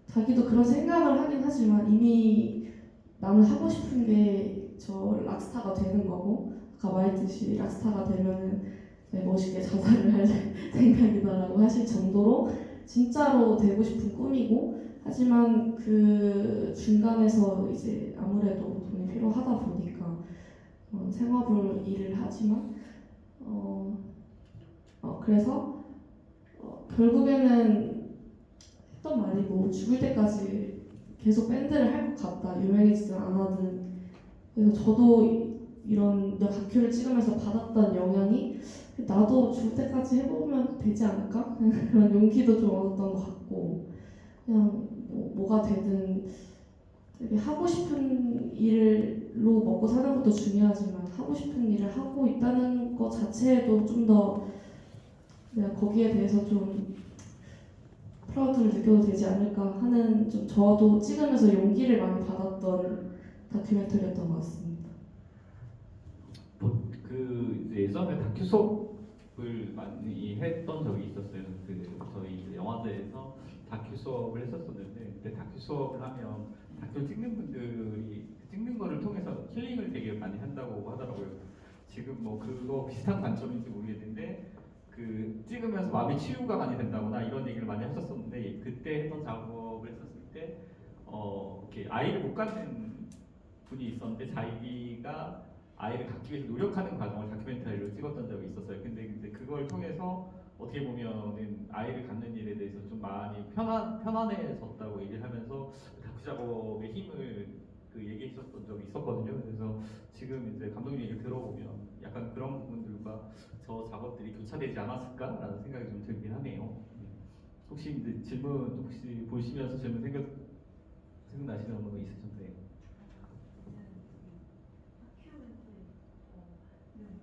자기도 그런 생각을 하긴 하지만 이미 나는 하고 싶은 게 저 락스타가 되는 거고 아까 말했듯이 락스타가 되면은 멋있게 자살을 할 생각이다라고 하실 정도로 진짜로 되고 싶은 꿈이고 하지만 그 중간에서 이제 아무래도 돈이 필요하다 보니까 생업을 일을 하지만 그래서 결국에는 했던 말이 죽을 때까지 계속 밴드를 할 것 같다 유명해지든 안 하든 그래서 저도 이런 다큐를 찍으면서 받았던 영향이 나도 죽을 때까지 해보면 되지 않을까? 그런 용기도 좀 얻었던 것 같고 그냥 뭐가 되든 되게 하고 싶은 일로 먹고 사는 것도 중요하지만 하고 싶은 일을 하고 있다는 것 자체에도 좀 더 내가 거기에 대해서 좀 프라우드를 느껴도 되지 않을까 하는 좀 저도 찍으면서 용기를 많이 받았던 다큐멘터리였던 것 같습니다. 그 이제 예전에 다큐 수업을 많이 했던 적이 있었어요. 저희 이제 영화제에서 다큐 수업을 했었었는데 그때 다큐 수업을 하면 다큐 찍는 분들이 찍는 거를 통해서 힐링을 되게 많이 한다고 하더라고요. 지금 그거 비슷한 관점인지 모르겠는데 찍으면서 마음의 치유가 많이 된다거나 이런 얘기를 많이 하셨었는데 그때 했던 작업을 했었을 때 이렇게 아이를 못 갖는 분이 있었는데 자기가 아이를 갖기 위해서 노력하는 과정을 다큐멘터리로 찍었던 적이 있었어요. 근데 그걸 통해서 어떻게 보면은 아이를 갖는 일에 대해서 좀 많이 편안해졌다고 얘기를 하면서 다큐 작업의 힘을 얘기해 주셨던 적이 있었거든요. 그래서 지금 이제 감독님 얘기를 들어보면 약간 그런 부분들과 저 작업들이 교차되지 않았을까라는 생각이 좀 들긴 하네요. 혹시 이제 질문 보시면서 질문 생각나시는 거 있으셨나요?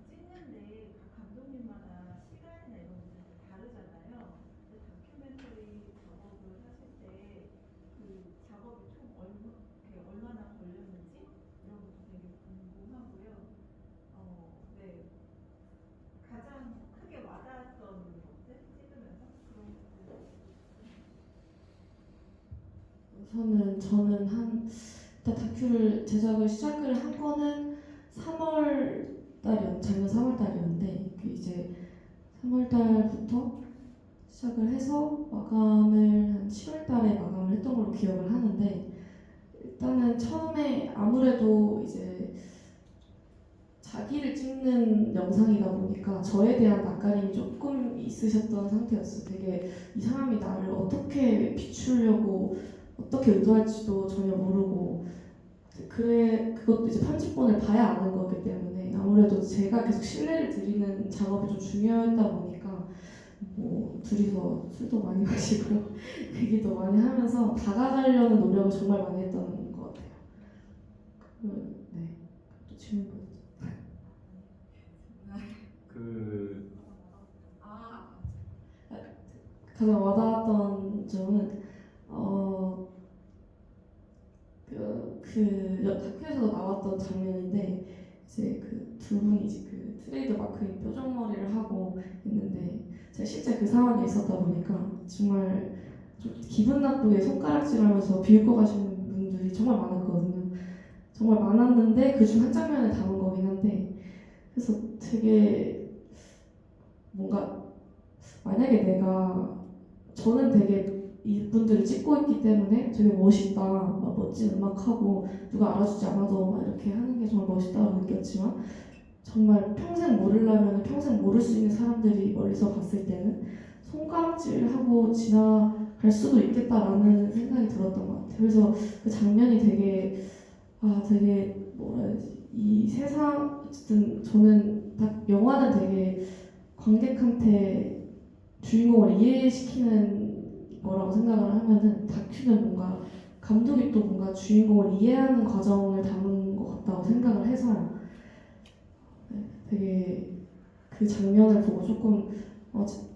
찍는데 각 감독님마다 시간이나 이런 것들이 다르잖아요. 다큐멘터리 작업을 하실 때 그 작업이 총 얼마나 걸렸는지 이런 것도 되게 궁금하고요. 네. 가장 크게 와닿았던 것들 찍으면서 그런 것들. 우선은 저는 일단 다큐를 제작을 시작을 한 거는 3월 작년 3월 달이었는데 이제 3월 달부터 시작을 해서 마감을 한 7월 달에 마감을 했던 걸로 기억을 하는데 일단은 처음에 아무래도 이제 자기를 찍는 영상이다 보니까 저에 대한 낯가림이 조금 있으셨던 상태였어요. 되게 이 사람이 나를 어떻게 비추려고 어떻게 의도할지도 전혀 모르고 그것도 이제 편집본을 봐야 아는 거기 때문에 아무래도 제가 계속 신뢰를 드리는 작업이 좀 중요했다 보니까 둘이서 술도 많이 마시고 얘기도 많이 하면서 다가가려는 노력을 정말 많이 했던 것 같아요. 네, 또 질문 보였죠. 가장 와닿았던 점은 다큐에서도 나왔던 장면인데 이제 그 두 분이 이제 그 트레이드 마크인 뾰족머리를 하고 있는데 제가 실제 그 상황에 있었다 보니까 정말 좀 기분 나쁘게 손가락질하면서 비웃고 가시는 분들이 정말 많았거든요. 정말 많았는데 그중 한 장면을 담은 거긴 한데 그래서 되게 뭔가 만약에 저는 되게 이분들을 찍고 있기 때문에 되게 멋있다, 막 멋진 음악하고 누가 알아주지 않아도 막 이렇게 하는 게 정말 멋있다고 느꼈지만 정말 평생 모르려면 평생 모를 수 있는 사람들이 멀리서 봤을 때는 손가락질하고 지나갈 수도 있겠다라는 생각이 들었던 것 같아요. 그래서 그 장면이 되게 되게 뭐라 해야 되지? 이 세상 어쨌든 저는 딱 영화는 되게 관객한테 주인공을 이해시키는 거라고 생각을 하면은 다큐는 뭔가 감독이 또 뭔가 주인공을 이해하는 과정을 담은 것 같다고 생각을 해서요. 되게 그 장면을 보고 조금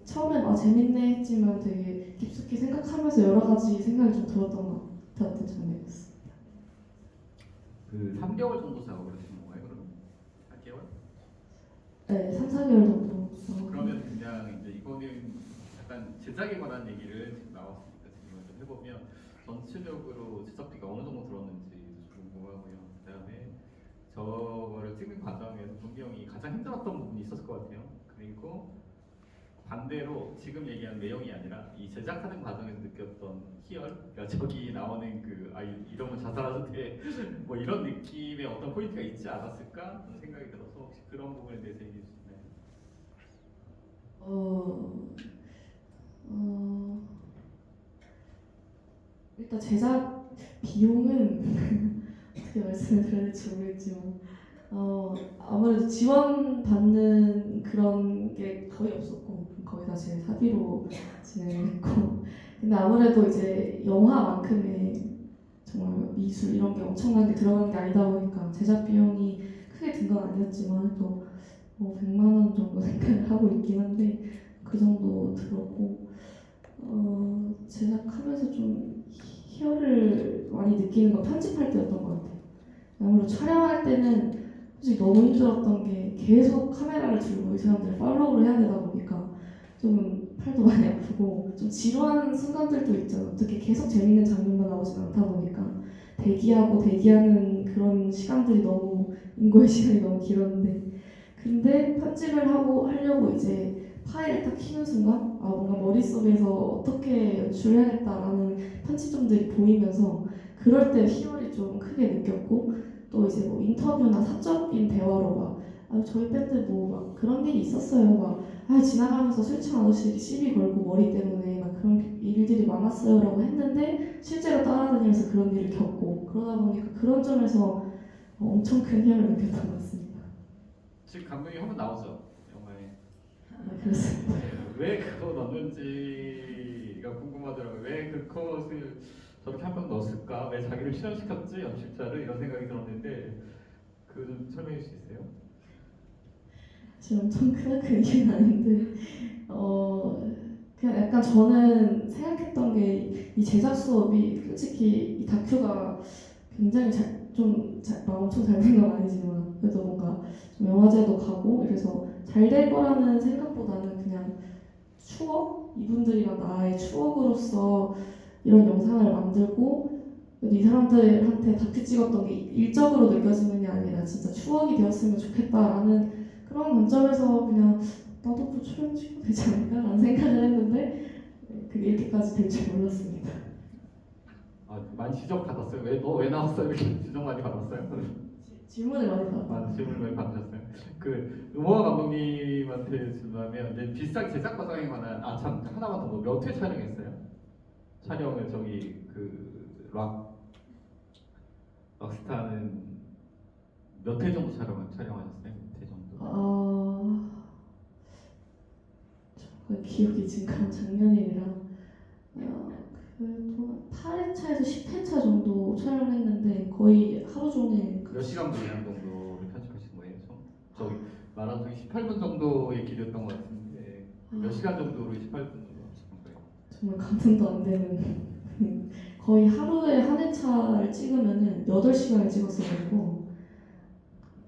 처음엔 재밌네 했지만 되게 깊숙이 생각하면서 여러 가지 생각이 좀 들었던 것 같은 장면이었습니다. 그 3개월 정도 작업을 하시는 건가요, 그러면? 4개월? 네, 3, 4개월 정도. 그러면 그냥 이제 이거는 약간 제작에 관한 얘기를 지금 나왔으니까 질문을 좀 해보면 전체적으로 제작비가 어느 정도 들었는지 궁금하고요. 그다음에 저거를 찍는 과정에서 동기 형이 가장 힘들었던 부분이 있었을 것 같아요. 그리고 반대로 지금 얘기한 내용이 아니라 이 제작하는 과정에서 느꼈던 희열, 그러니까 저기 나오는 이러면 자살하도 돼, 뭐 이런 느낌의 어떤 포인트가 있지 않았을까 하는 생각이 들어서 혹시 그런 부분에 대해서 얘기해 주시나요? 일단 제작 비용은 어떻게 말씀을 드려야 될지 모르겠지만 아무래도 지원받는 그런 게 거의 없었고 거의 다 제 사비로 진행했고 근데 아무래도 이제 영화만큼의 정말 미술 이런 게 엄청나게 들어간 게 아니다 보니까 제작 비용이 크게 든 건 아니었지만 또 100만 원 정도 생각을 하고 있긴 한데 그 정도 들었고 제작하면서 좀 희열을 많이 느끼는 건 편집할 때였던 것 같아요. 아무래도 촬영할 때는 솔직히 너무 힘들었던 게 계속 카메라를 들고 이 사람들을 팔로우를 해야 되다 보니까 좀 팔도 많이 아프고 좀 지루한 순간들도 있잖아요. 어떻게 계속 재밌는 장면만 나오진 않다 보니까 대기하는 그런 시간들이 너무 인고의 시간이 너무 길었는데 근데 편집을 하려고 이제 파일을 딱 키는 순간 뭔가 머릿속에서 어떻게 연출해야겠다라는 편집점들이 보이면서 그럴 때 희열이 좀 크게 느꼈고 또 이제 뭐 인터뷰나 사적인 대화로 저희 밴드 막 그런 일이 있었어요. 지나가면서 술 취한 아저씨들이 시비 걸고 머리 때문에 그런 일들이 많았어요라고 했는데 실제로 따라다니면서 그런 일을 겪고 그러다 보니까 그런 점에서 엄청 큰 희열을 느꼈던 것 같습니다. 지금 감독이 한 번 나오죠 영화에. 네, 그렇습니다. 왜 그거 넣는지가 궁금하더라고요. 왜 그 컷을 저렇게 한 번 넣었을까? 왜 자기를 출연시켰지? 연출자를 이런 생각이 들었는데 그거 좀 설명해 주실 수 있어요? 지금 엄청 크나큰 얘기는 아닌데 그냥 약간 저는 생각했던 게 이 제작 수업이 솔직히 이 다큐가 굉장히 엄청 잘 된 건 아니지만 그래도 뭔가 좀 영화제도 가고 이래서 잘 될 거라는 생각보다는 그냥 이분들이랑 나의 추억으로서 이런 영상을 만들고 이 사람들한테 다큐 찍었던 게 일적으로 느껴지는 게 아니라 진짜 추억이 되었으면 좋겠다라는 그런 관점에서 그냥 나도 뭐 출연 찍어도 되지 않을까라는 생각을 했는데 그게 이렇게까지 될 줄 몰랐습니다. 많이 지적받았어요. 왜 나왔어? 이렇게 지적 많이 받았어요? 질문을 많이 받았어요. 질문을 많이 받으셨어요. 그 음원 감독님한테 질문하면 비슷하게 제작 과정에 관한 하나만 더 몇 회 촬영했어요? 촬영을 저기 락스타는 몇 회 정도 촬영하셨어요? 몇 회 정도? 정말 기억이 지금 간 작년이라 그래도 8회차에서 10회차 정도 촬영했는데 거의 하루 종일 몇 시간 분량 정도를 편집하신 거예요? 저기 말한 중에 18분 정도의 길이었던 것 같은데 몇 시간 정도로 18분 정도 하셨던 거예요? 정말 가슴도 안 되는 거의 하루에 한 회차를 찍으면은 8시간을 찍었어가지고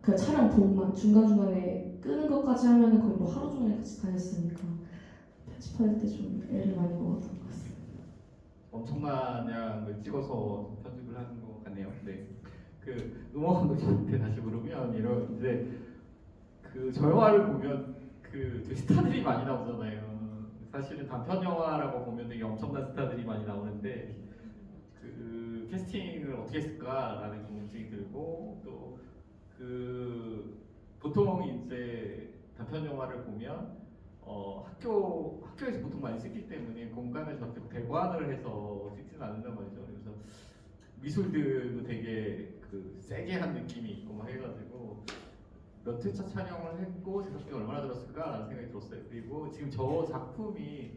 그 촬영 본만 중간중간에 끄는 것까지 하면은 거의 뭐 하루 종일 같이 다녔으니까 편집할 때 좀 애를 많이 먹었던 것 같습니다. 엄청난 양을 찍어서 편집을 하는 것 같네요. 네. 그 음악 감독님한테 다시 물으면 이런 이제 그 저 영화를 보면 그 되게 스타들이 많이 나오잖아요. 사실은 단편 영화라고 보면 되게 엄청난 스타들이 많이 나오는데 그 캐스팅을 어떻게 했을까라는 궁금증이 들고 또 그 보통 이제 단편 영화를 보면 학교에서 보통 많이 찍기 때문에 공간을 저렇게 대관을 해서 찍지는 않는단 말이죠. 그래서 미술들도 되게 그 세게 한 느낌이 있고 막 해가지고 몇 회차 촬영을 했고 제작비가 얼마나 들었을까라는 생각이 들었어요. 그리고 지금 저 작품이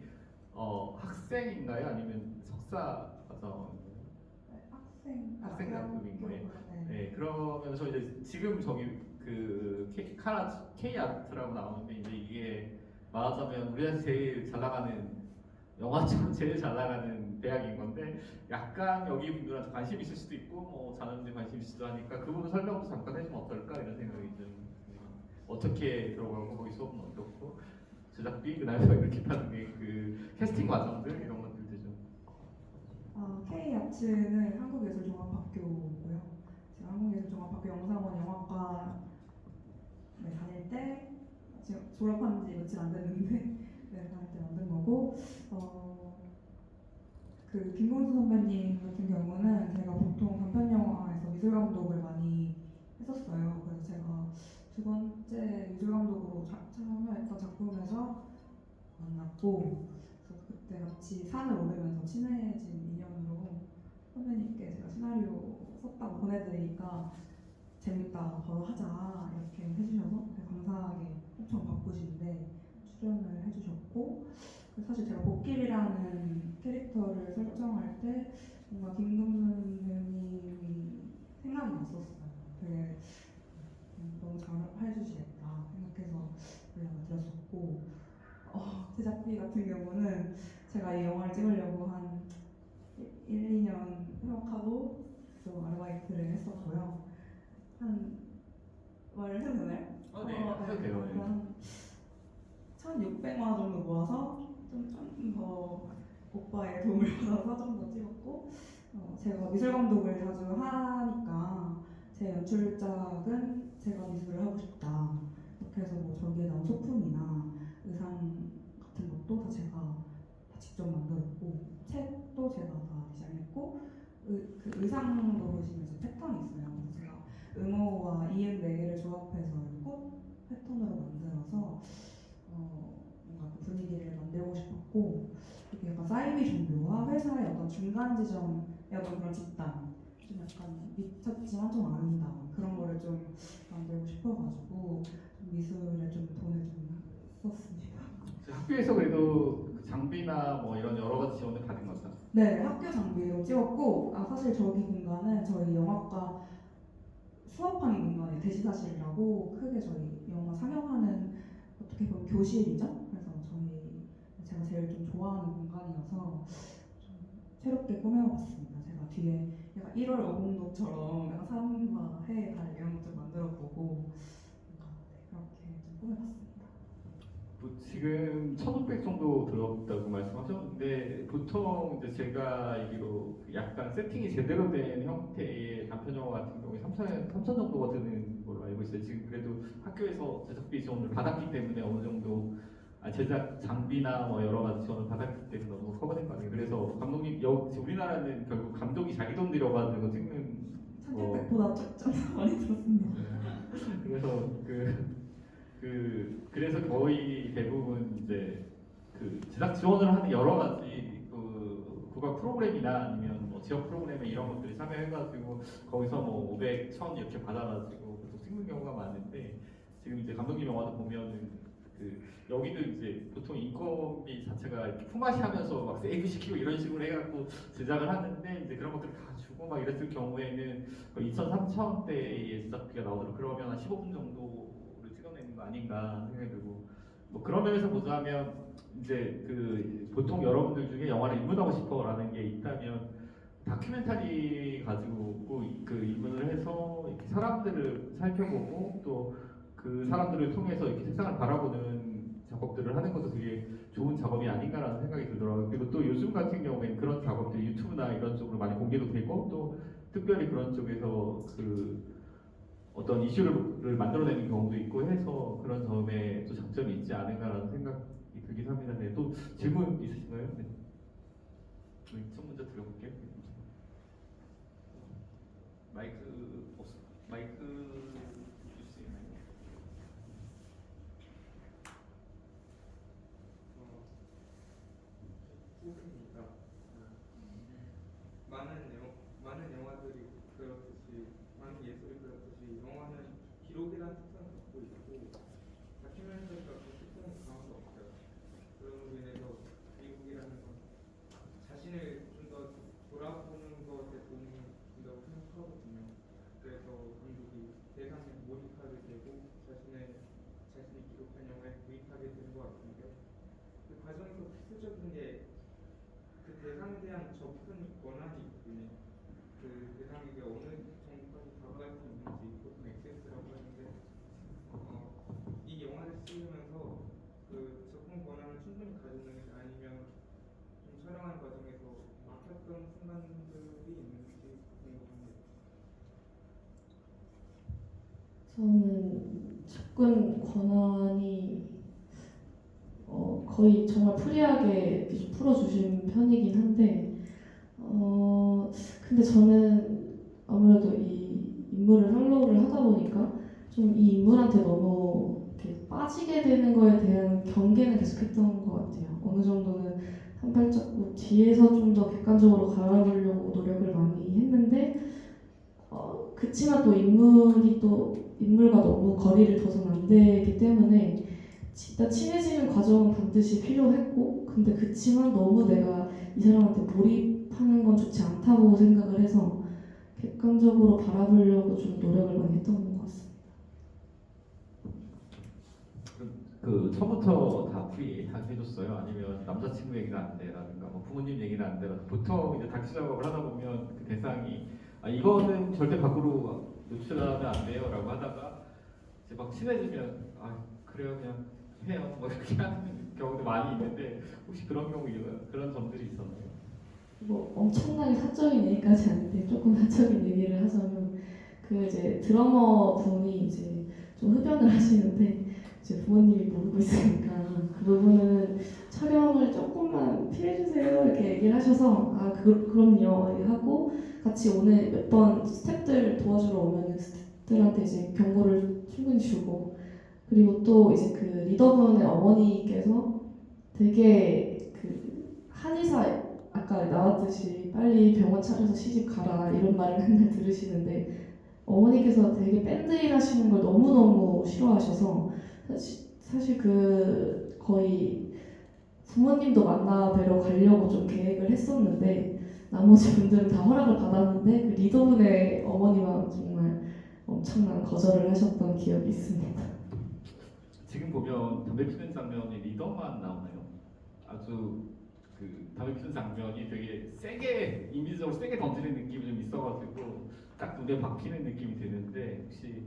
학생인가요? 아니면 석사 과정? 학생 작품인 거예요. 네, 그러면서 이제 지금 저기 그 K 아트라고 나오는데 이제 이게 말하자면 우리나라에서 제일 잘 나가는 영화처럼 제일 잘 나가는 대학인 건데 약간 여기 분들한테 관심 있을 수도 있고 뭐 자녀분들 관심 있을 수도 하니까 그 부분 설명도 잠깐 해주면 어떨까 이런 생각이 좀 어떻게 들어가고 거기 수업은 어떻고 제작비 그다음에 이렇게 하는 게 그 캐스팅 과정들 이런 것들도 좀. K아츠는 한국예술종합학교고요. 제가 한국예술종합학교 영상원 영화과 다닐 때 지금 졸업한 지 며칠 안 됐는데 다닐 때 만든 거고 그 김봉수 선배님 같은 경우는 제가 보통 단편 영화에서 미술 감독을 많이 했었어요. 그래서 제가 두 번째 미술 감독으로 참여했던 작품에서 만났고 그래서 그때 같이 산을 오르면서 친해진 인연으로 선배님께 제가 시나리오 썼다고 보내드리니까 재밌다 바로 하자 이렇게 해주셔서 감사하게 엄청 바쁘신데 출연을 해주셨고 사실 제가 복길이라는 캐릭터를 설정할 때 뭔가 김동준 배우님이 생각이 났었어요. 되게 너무 잘 해주시겠다 생각해서 연락을 드렸었고 제작비 같은 경우는 제가 이 영화를 찍으려고 한 1, 2년 휴학하고 좀 아르바이트를 했었고요. 말을 해도 되나요? 네, 해도 돼요. 한 1,600만 원 정도 모아서 좀 더 오빠의 도움을 받아서 좀 더 찍었고 제가 미술 감독을 자주 하니까 제 연출작은 제가 미술을 하고 싶다 이렇게 해서 뭐 저기에 나온 소품이나 의상 같은 것도 다 제가 다 직접 만들었고 책도 제가 다 디자인했고 그 의상도 보시면 이제 패턴이 있어요. 그래서 제가 응어와 이응 4개를 조합해서 꽃 패턴으로 만들어서 뭔가 그 분위기를 만들고 싶었고 이게 약간 사이비 종교와 회사의 어떤 중간 지점의 어떤 그런 집단 좀 약간 미쳤지만 좀 아름다운 그런 거를 좀 만들고 싶어가지고 미술에 좀 돈을 좀 썼습니다. 학교에서 그래도 장비나 뭐 이런 여러 가지 지원을 받은 거죠? 네, 학교 장비로 찍었고 사실 저기 공간은 저희 영화과 수업하는 공간이 대시사실이라고 크게 저희 영화 상영하는 어떻게 보면 교실이죠. 그래서 제가 제일 좀 좋아하는 공간이어서 좀 새롭게 꾸며봤습니다. 제가 뒤에 약간 1월 오공도처럼 약간 산과 해, 달 이런 것들 만들어보고 그렇게 좀 꾸며봤습니다. 뭐 지금 1,500 정도 들었다고 말씀하셨는데 보통 이제 제가 알기로 약간 세팅이 제대로 된 형태의 단편 영화 같은 경우에 3천 정도가 드는 걸로 알고 있어요. 지금 그래도 학교에서 제작비 지원을 받았기 때문에 어느 정도 제작 장비나 뭐 여러 가지 지원을 받았기 때문에 너무 커버된 거 아니에요. 그래서 감독님 우리나라는 결국 감독이 자기 돈 들여가지고 찍는 1,600보다 좀 많이 들었습니다. 그래서 그래서 거의 대부분 이제 그 제작 지원을 하는 여러 가지 그 국악 프로그램이나 아니면 뭐 지역 프로그램에 이런 것들이 참여해가지고 거기서 뭐 500, 1,000 이렇게 받아가지고 계속 찍는 경우가 많은데 지금 이제 감독님 영화도 보면은 여기도 이제 보통 인건비 자체가 이렇게 품앗이하면서 막 세이브 시키고 이런 식으로 해갖고 제작을 하는데 이제 그런 것들을 다 주고 막 이랬을 경우에는 거의 2,000, 3,000대의 제작비가 나오더라고요. 그러면 한 15분 정도를 찍어내는 거 아닌가 생각이 들고 뭐 그런 면에서 보자면 이제 그 보통 여러분들 중에 영화를 입문하고 싶어라는 게 있다면 다큐멘터리 가지고 그 입문을 해서 이렇게 사람들을 살펴보고 또 그 사람들을 통해서 이렇게 세상을 바라보는 작업들을 하는 것도 되게 좋은 작업이 아닌가라는 생각이 들더라고요. 그리고 또 요즘 같은 경우에는 그런 작업들이 유튜브나 이런 쪽으로 많이 공개도 되고 또 특별히 그런 쪽에서 그 어떤 이슈를 만들어내는 경우도 있고 해서 그런 점에 또 장점이 있지 않은가라는 생각이 들긴 합니다. 네, 또 질문 있으신가요? 네. 첫 문제 드려볼게요. 마이크 줄 수 있나요? 후기입니다. 많은 영화들이 그렇듯이 많은 예술이 그렇듯이 영화는 기록이라는 특성을 갖고 있고 다큐멘터리가 그 특성이 강한 것 같아요. 그런 의미에서 미국이라는 건 자신을 좀 더 돌아보는 것에 도움이 된다고 생각하거든요. 그래서 감독이 대상에 몰입하게 되고 자신이 기록한 영화에 구입하게 되는 것 같은데 그 과정에서 필수적인 게 그 대상에 대한 접근 권한이 있거든요. 그 대상에게 어느 정도까지 다가갈 수 있는지 보통 액세스라고 하는데 이 영화를 찍으면서 그 접근 권한을 충분히 가졌는지 아니면 좀 촬영하는 과정에서 막혔던 순간들이 있는지 궁금합니다. 저는 접근 권한이 거의 정말 프리하게 이렇게 좀 풀어주신 편이긴 한데 근데 저는 아무래도 이 인물을 팔로우를 하다 보니까 좀 이 인물한테 너무 이렇게 빠지게 되는 거에 대한 경계는 계속했던 것 같아요. 어느 정도는 한 발자국 뒤에서 좀 더 객관적으로 바라보려고 노력을 많이 했는데 그치만 또 인물과 너무 거리를 둬서는 안 되기 때문에 일단 친해지는 과정은 반드시 필요했고 근데 그치만 너무 내가 이 사람한테 몰입하는 건 좋지 않다고 생각을 해서 객관적으로 바라보려고 좀 노력을 많이 했던 것 같습니다. 그 처음부터 다 해줬어요? 아니면 남자친구 얘기는 안 돼라든가 뭐 부모님 얘기는 안 돼라든가 보통 이제 다큐 작업을 하다 보면 그 대상이 이거는 절대 밖으로 노출하면 안 돼요라고 하다가 이제 막 친해지면 그래요 그냥 해요 뭐 이렇게 하는 경우도 많이 있는데 혹시 그런 그런 점들이 있었나요? 뭐 엄청나게 사적인 얘기까지 아닌데 조금 사적인 얘기를 하자면 그 이제 드러머 분이 이제 좀 흡연을 하시는데 이제 부모님이 모르고 있으니까 그 부분은 촬영을 조금만 피해주세요 이렇게 얘기를 하셔서 그럼요 하고 같이 오늘 몇 번 스태프들 도와주러 오면 스태프들한테 이제 경고를 충분히 주고 그리고 또 이제 그 리더분의 어머니께서 되게 그 한의사 아까 나왔듯이 빨리 병원 차려서 시집 가라 이런 말을 맨날 들으시는데 어머니께서 되게 밴드 일 하시는 걸 너무너무 싫어하셔서 사실 그 거의 부모님도 만나 뵈러 가려고 좀 계획을 했었는데 나머지 분들은 다 허락을 받았는데 그 리더분의 어머니만 정말 엄청난 거절을 하셨던 기억이 있습니다. 지금 보면 담배 피는 장면이 리더만 나오나요? 아주 그 담배 피는 장면이 되게 세게 이미지적으로 세게 던지는 느낌이 좀 있어가지고 딱 눈에 박히는 느낌이 드는데 혹시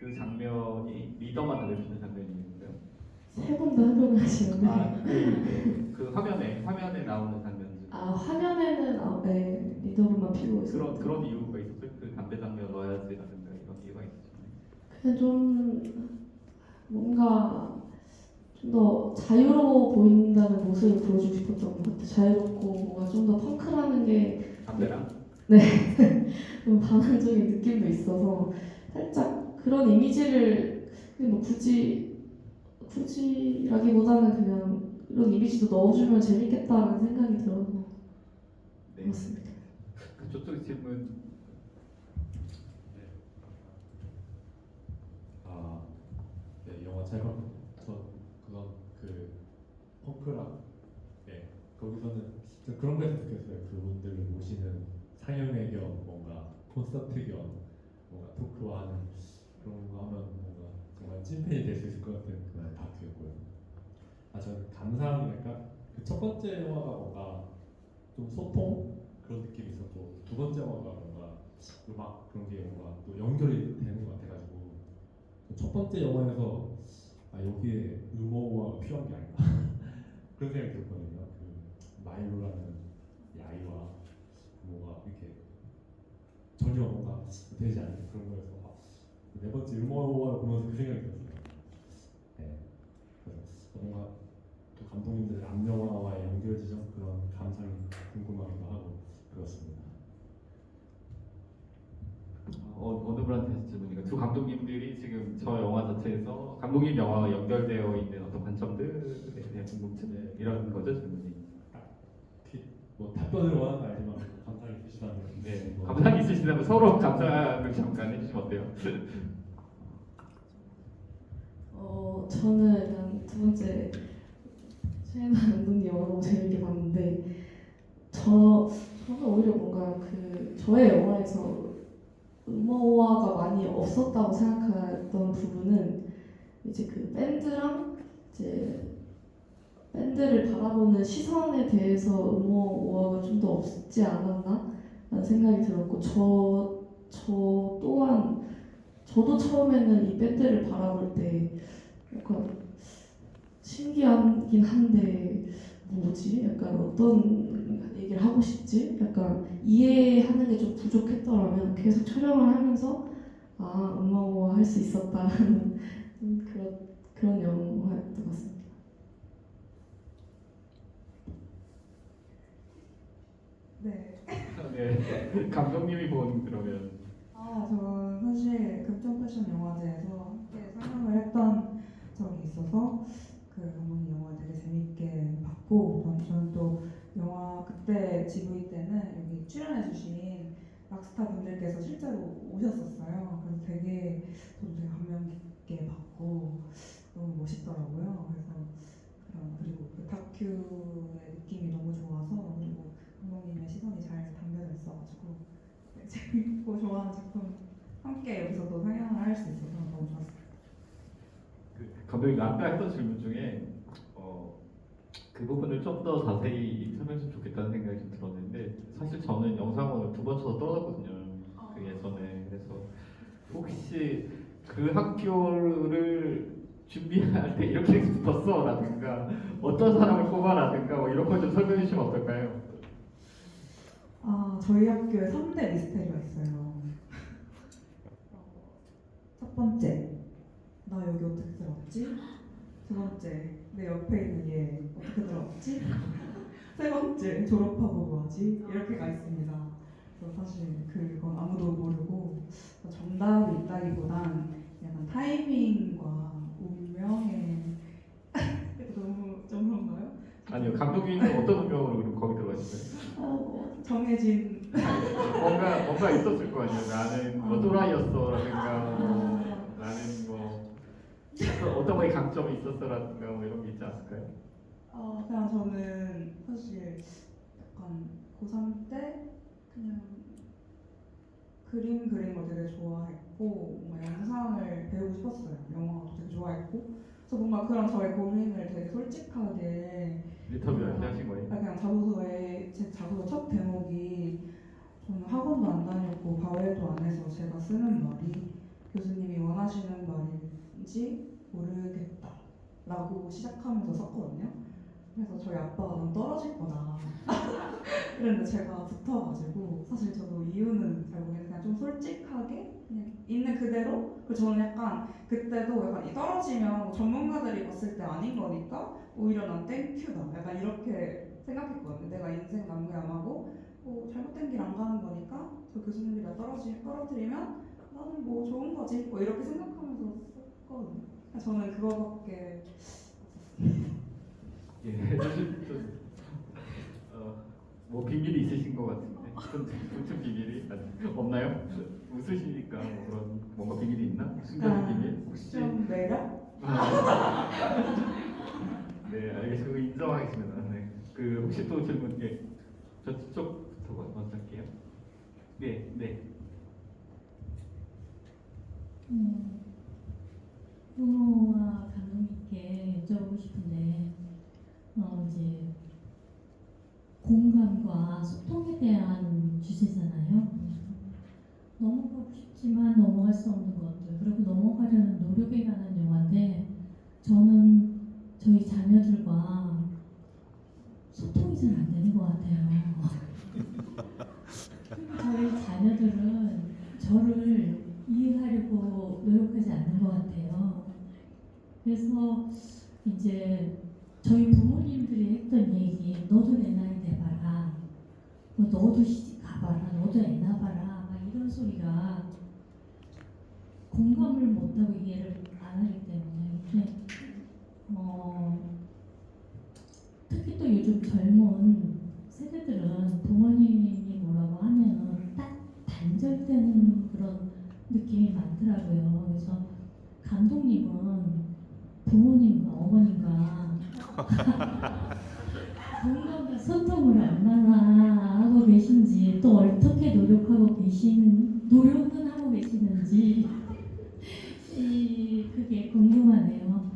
그 장면이 리더만 담배 피는 장면인가요? 세 번 다 흡연을 하시는데 그 화면에 나오는 장면 중 화면에는 네 리더분만 피고 있어요. 그런 이유가 있었어요? 그 담배 장면 넣어야지라든가 이런 이유가 있었어요? 그냥 좀 뭔가 좀 더 자유로워 보인다는 모습을 보여주고 싶었던 것 같아요. 자유롭고 뭔가 좀 더 펑크라는 게 담배랑? 좀 반항적인 느낌도 있어서 살짝 그런 이미지를 뭐 굳이라기보다는 그냥 이런 이미지도 넣어주면 재밌겠다는 생각이 들어서 그렇습니다. 저쪽 질문. 네, 영화 잘 봤고 그건 그 펑크락 거기서는 진짜 그런 거에서 느꼈어요. 그분들을 모시는 상영회 겸 뭔가 콘서트 겸 뭔가 토크와 하는 그런 거 하면 뭔가 정말 찐팬이 될 수 있을 것 같은 그런 다큐였고요. 저는 감상이랄까 그 첫 번째 영화가 뭔가 좀 소통 그런 느낌이 있었고 번째 영화가 뭔가 음악 그런 게 뭔가 또 연결이 되는 것 같아가지고 첫 번째 영화에서 여기에 음모가 필요한 게 아닌가 그런 생각이 들었거든요. 그 마일로라는 이 아이와 뭐가 이렇게 전혀 뭔가 되지 않는 그런 거여서 네 번째 음모를 보면서 그 생각이 들었어요. 네. 그래서 뭔가 또 감독님들의 앞영화와의 연결 지점 그런 감상이 궁금하기도 하고 그렇습니다. 어느 분한테 질문이가 두 감독님들이 지금 저 영화 자체에서 감독님 영화와 연결되어 있는 어떤 관점들에 대한 궁금증 이런 거죠 질문이. 뭐 답변을 원하는 아니지만 감상이 있으시다면 네, 감상이 있으시다면 서로 감상을 잠깐 해주시면 어때요? 저는 일단 두 번째 최애나 감독님 영화 너무 재밌게 봤는데 저는 오히려 뭔가 그 저의 영화에서 음모화가 많이 없었다고 생각했던 부분은 이제 그 밴드랑 이제 밴드를 바라보는 시선에 대해서 음모화가 좀 더 없지 않았나 라는 생각이 들었고 저 또한 저도 처음에는 이 밴드를 바라볼 때 약간 신기하긴 한데 뭐지? 약간 어떤 얘기를 하고 싶지? 약간 이해하는 게 좀 부족했더라면 계속 촬영을 하면서 음모화 할 수 있었다는 그런 영화였던 것 같습니다. 네. 네, 감독님이 본 그러면 저는 사실 금천 패션 영화제에서 함께 상영을 했던 적이 있어서 그 감독님 영화 되게 재밌게 봤고 저는 또 영화 그때 GV 때는 여기 출연해주신 락스타 분들께서 실제로 오셨었어요. 그래서 되게 저도 되게 감명 깊게 봤고 너무 멋있더라고요. 그래서 그리고 그 다큐의 느낌이 너무 좋아서 그리고 감독님의 시선이 잘 담겨져 있어가지고 재밌고 좋아하는 작품 함께 여기서도 상영을 할 수 있어서 너무 좋았어요. 감독님 아까 했던 질문 중에 그 부분을 좀 더 자세히 설명했으면 좋겠다는 생각이 좀 들었는데 사실 저는 영상을 두 번 쳐서 떨어졌거든요. 그 예전에. 그래서 혹시 그 학교를 준비할 때 이렇게 붙었어 라든가 어떤 사람을 뽑아라든가 뭐 이런 거 좀 설명해 주시면 어떨까요? 저희 학교에 3대 미스테리가 있어요. 첫 번째, 나 여기 어떻게 들어왔지? 두 번째, 내 옆에 있는 얘 어떻게 들어왔지? 세 번째, 졸업하고 뭐하지? 이렇게가 있습니다. 그래서 사실 그건 아무도 모르고 정답이 있다기보단 약간 타이밍과 운명의 너무 좀 그런가요? 아니요, 감독님은 어떤 운명으로 그럼 거기 들어가셨어요? 정해진 뭔가 있었을 거 아니에요. 나는 뭐 또라이였어라든가 나는 뭐 어떤 거에 강점이 있었어라든가 뭐 이런 게 있지 않을까요? 그냥 저는 사실 약간 고3 때 그냥 그림 그리는 걸 되게 좋아했고 뭔가 영상을 배우고 싶었어요. 영화도 되게 좋아했고 그래서 뭔가 그런 저의 고민을 되게 솔직하게 인터뷰를 하신 거예요? 그냥 제 자소서 첫 대목이 저는 학원도 안 다녔고 과외도 안 해서 제가 쓰는 말이 교수님이 원하시는 말인지 모르겠다 라고 시작하면서 썼거든요. 그래서 저희 아빠가 넌 떨어질 거다 이랬는데 제가 붙어가지고 사실 저도 이유는 잘 모르겠는데 그냥 좀 솔직하게 그냥 있는 그대로 그리고 저는 약간 그때도 약간 이 떨어지면 뭐 전문가들이 봤을 때 아닌 거니까 오히려 난 땡큐다 약간 이렇게 생각했거든요. 내가 인생 낭비 안 하고 잘못된 길 안 가는 거니까 저 교수님이 나 떨어뜨리면 나는 뭐 좋은 거지 뭐 이렇게 생각하면서 썼거든요. 저는 그거밖에 예, 뭐 비밀이 있으신 것 같은데 무슨 비밀이 없나요? 웃으시니까 뭐 그런 뭔가 비밀이 있나? 숨겨진 비밀? 혹시? 좀 매력? 네, 알겠습니다. 인정하겠습니다. 네. 그 혹시 또 질문 저쪽부터 먼저 할게요. 네. 효노와 감독님께 여쭤보고 싶은데 이제 공감과 소통에 대한 주제잖아요. 넘어가고 싶지만 넘어갈 수 없는 것들, 그리고 넘어가려는 노력에 관한 영화인데 저는 저희 자녀들과 소통이 잘 안 되는 것 같아요. 저희 자녀들은 저를 이해하려고 노력하지 않는 것 같아요. 그래서 이제 저희 부모님들이 했던 얘기, 너도 내 나이 돼봐라, 뭐 너도 시집 가봐라, 너도 애 낳아봐라, 막 이런 소리가 공감을 못하고 이해를 안 하기 때문에 근데 특히 또 요즘 젊은 세대들은 부모님이 뭐라고 하면은 딱 단절되는 그런 느낌이 많더라고요. 그래서 감독님은 부모님과 어머님과 공감과 소통을 얼마나 하고 계신지, 또 어떻게 노력하고 노력은 하고 계시는지 그게 궁금하네요.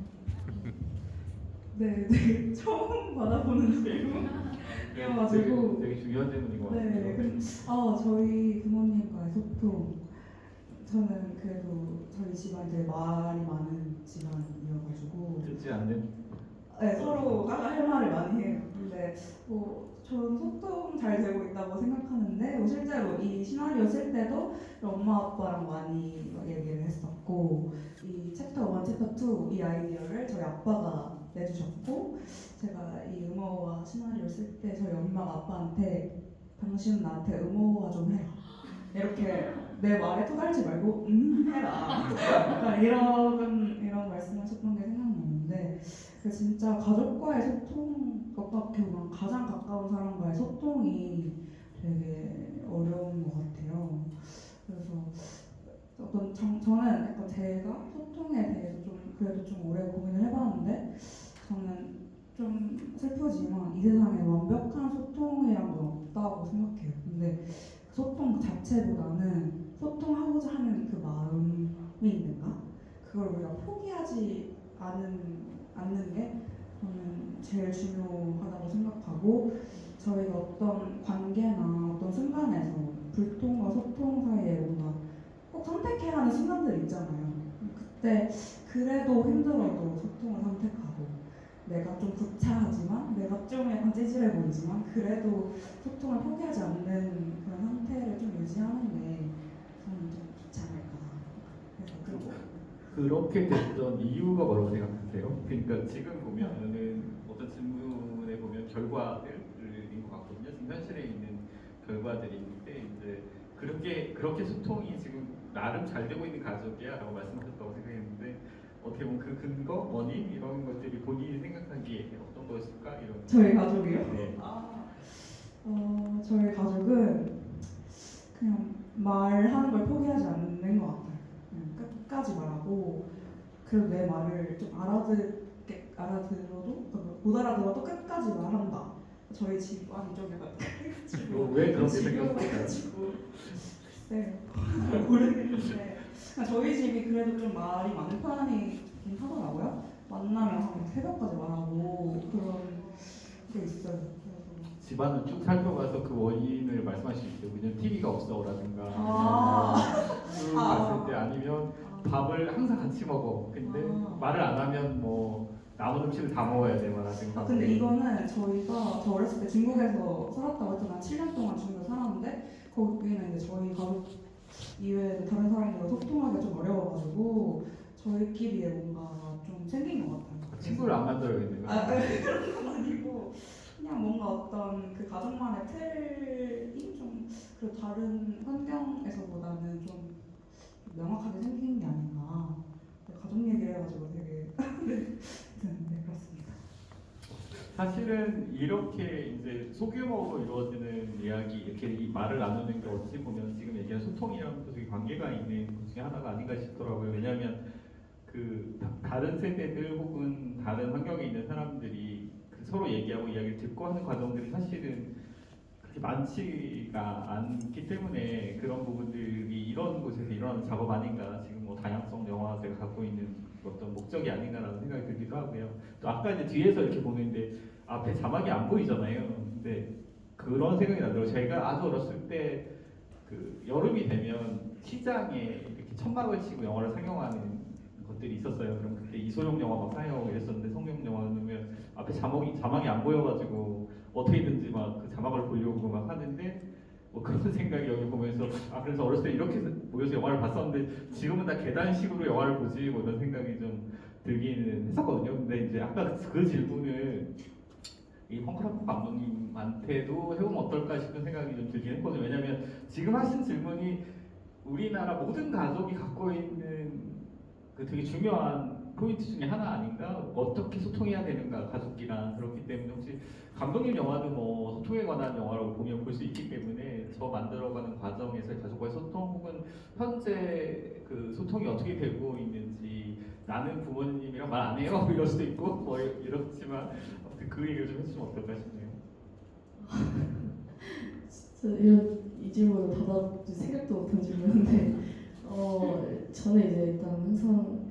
네, 되게 처음 받아보는 질문이어가지고 되게 중요한 질문인 것 같아요. 네, 저희 부모님과의 소통, 저는 그래도 저희 집안이 되게 말이 많은 집안이어가지고 듣지 않는. 네, 서로 할 말을 많이 해요. 근데 저는 소통 잘 되고 있다고 생각하는데 실제로 이 시나리오 쓸 때도 엄마 아빠랑 많이 얘기를 했었고, 이 챕터 1, 챕터 2 이 아이디어를 저희 아빠가 내주셨고, 제가 이 음어와 시나리오를 쓸 때 저희 엄마 아빠한테 당신은 나한테 음어화 좀 해라, 이렇게 내 말에 토달지 말고 해라, 약간 이런 말씀하셨던 게 생각나는데, 진짜 가족과의 소통, 어떻게 보면 가장 가까운 사람과의 소통이 되게 어려운 것 같아요. 그래서 저는 약간 제가 소통에 대해서 그래도 좀 오래 고민을 해봤는데, 저는 좀 슬프지만 이 세상에 완벽한 소통이란 건 없다고 생각해요. 근데 소통 자체보다는 소통하고자 하는 그 마음이 있는가? 그걸 우리가 포기하지 않는 게 저는 제일 중요하다고 생각하고, 저희가 어떤 관계나 어떤 순간에서 불통과 소통 사이에 뭔가 꼭 선택해야 하는 순간들 있잖아요. 그때 그래도 힘들어도 소통을 선택하고, 내가 좀 구차하지만, 내가 좀 약간 찌질해 보이지만 그래도 소통을 포기하지 않는 그런 상태를 좀 유지하는 게 저는 좀 좋지 않을까. 그래서 그런 거. 그렇게 됐던 이유가 뭐라고 생각하세요? 그러니까 지금 보면은 어떤 질문에 보면 결과들인 것 같거든요. 지금 현실에 있는 결과들이 있는데, 이제 그렇게 소통이 지금 나름 잘 되고 있는 가족이야라고 말씀하셨다고 생각했는데, 어떻게 보면 그 근거, 원인 이런 것들이 본인이 생각하기에 어떤 것일까 이런. 저희 가족이요? 네. 저희 가족은 그냥 말하는 걸 포기하지 않는 것 같아요. 끝까지 말하고, 그래도 내 말을 좀 알아들어도 못 알아들어도 끝까지 말한다. 저희 집안이 좀 약간 왜 그렇게 생각했어요? 네, 모르겠는데 저희 집이 그래도 좀 말이 많은 편이긴 하더라고요. 만나면 한 새벽까지 말하고 그런 게 있어요. 집안을 쭉 살펴봐서 그 원인을 말씀하실 수 있어요. 그냥 TV가 없어라든가, 갔을 때 아니면 밥을 항상 같이 먹어. 근데 말을 안 하면 뭐 남은 음식을 다 먹어야 돼 말하든가. 근데 이거는 저 어렸을 때 중국에서 살았다고 했잖아. 7년 동안 중국에 살았는데 거기는 이제 저희 가족 이외에 다른 사람들과 소통하기가 좀 어려워가지고 저희끼리의 뭔가 좀 생긴 것 같아요. 친구를 안 만들어야겠네요. 그런 건 아니고 그냥 뭔가 어떤 그 가족만의 틀이 좀 그 다른 환경에서보다는 좀 명확하게 생긴 게 아닌가. 가족 얘기를 해가지고 되게 네, 그렇습니다. 사실은 이렇게 이제 소규모로 이루어지는 이야기, 이렇게 이 말을 나누는 게 어찌 보면 지금 얘기한 소통이랑 되게 관계가 있는 것 중에 하나가 아닌가 싶더라고요. 왜냐하면 그 다른 세대들 혹은 다른 환경에 있는 사람들이 서로 얘기하고 이야기를 듣고 하는 과정들이 사실은 그렇게 많지가 않기 때문에 그런 부분들이 이런 곳에서 일어나는 작업 아닌가, 지금 뭐 다양성 영화제가 갖고 있는 어떤 목적이 아닌가라는 생각이 들기도 하고요. 또 아까 이제 뒤에서 이렇게 보는데 앞에 자막이 안 보이잖아요. 근데 그런 생각이 나더라고요. 제가 아주 어렸을 때 그 여름이 되면 시장에 이렇게 천막을 치고 영화를 상영하는 것들이 있었어요. 그럼 그때 이소룡 영화 막 상영하고 이랬었는데 성룡 영화 넣으면 앞에 자막이 안 보여가지고 어떻게든지 막 그 자막을 보려고 막 하는데 뭐 그런 생각이 여기 보면서 그래서 어렸을 때 이렇게 모여서 영화를 봤었는데 지금은 다 계단식으로 영화를 보지 뭐 이런 생각이 좀 들기는 했었거든요. 근데 이제 아까 그 질문을 이 펑크라프 감독님한테도 해보면 어떨까 싶은 생각이 좀 들긴 했거든요. 왜냐하면 지금 하신 질문이 우리나라 모든 가족이 갖고 있는 그 되게 중요한 포인트 중에 하나 아닌가? 어떻게 소통해야 되는가 가족이랑. 그렇기 때문에 혹시 감독님 영화도 뭐 소통에 관한 영화라고 보면 볼 수 있기 때문에 저 만들어가는 과정에서 가족과의 소통 혹은 현재 그 소통이 어떻게 되고 있는지 나는 부모님이랑 말 안 해요 이럴 수도 있고 뭐 이렇지만 아무튼 그 얘기를 좀 해주시면 어떨까 싶네요. 진짜 이 질문을 받아볼 생각도 못한 질문인데 저는 이제 일단 항상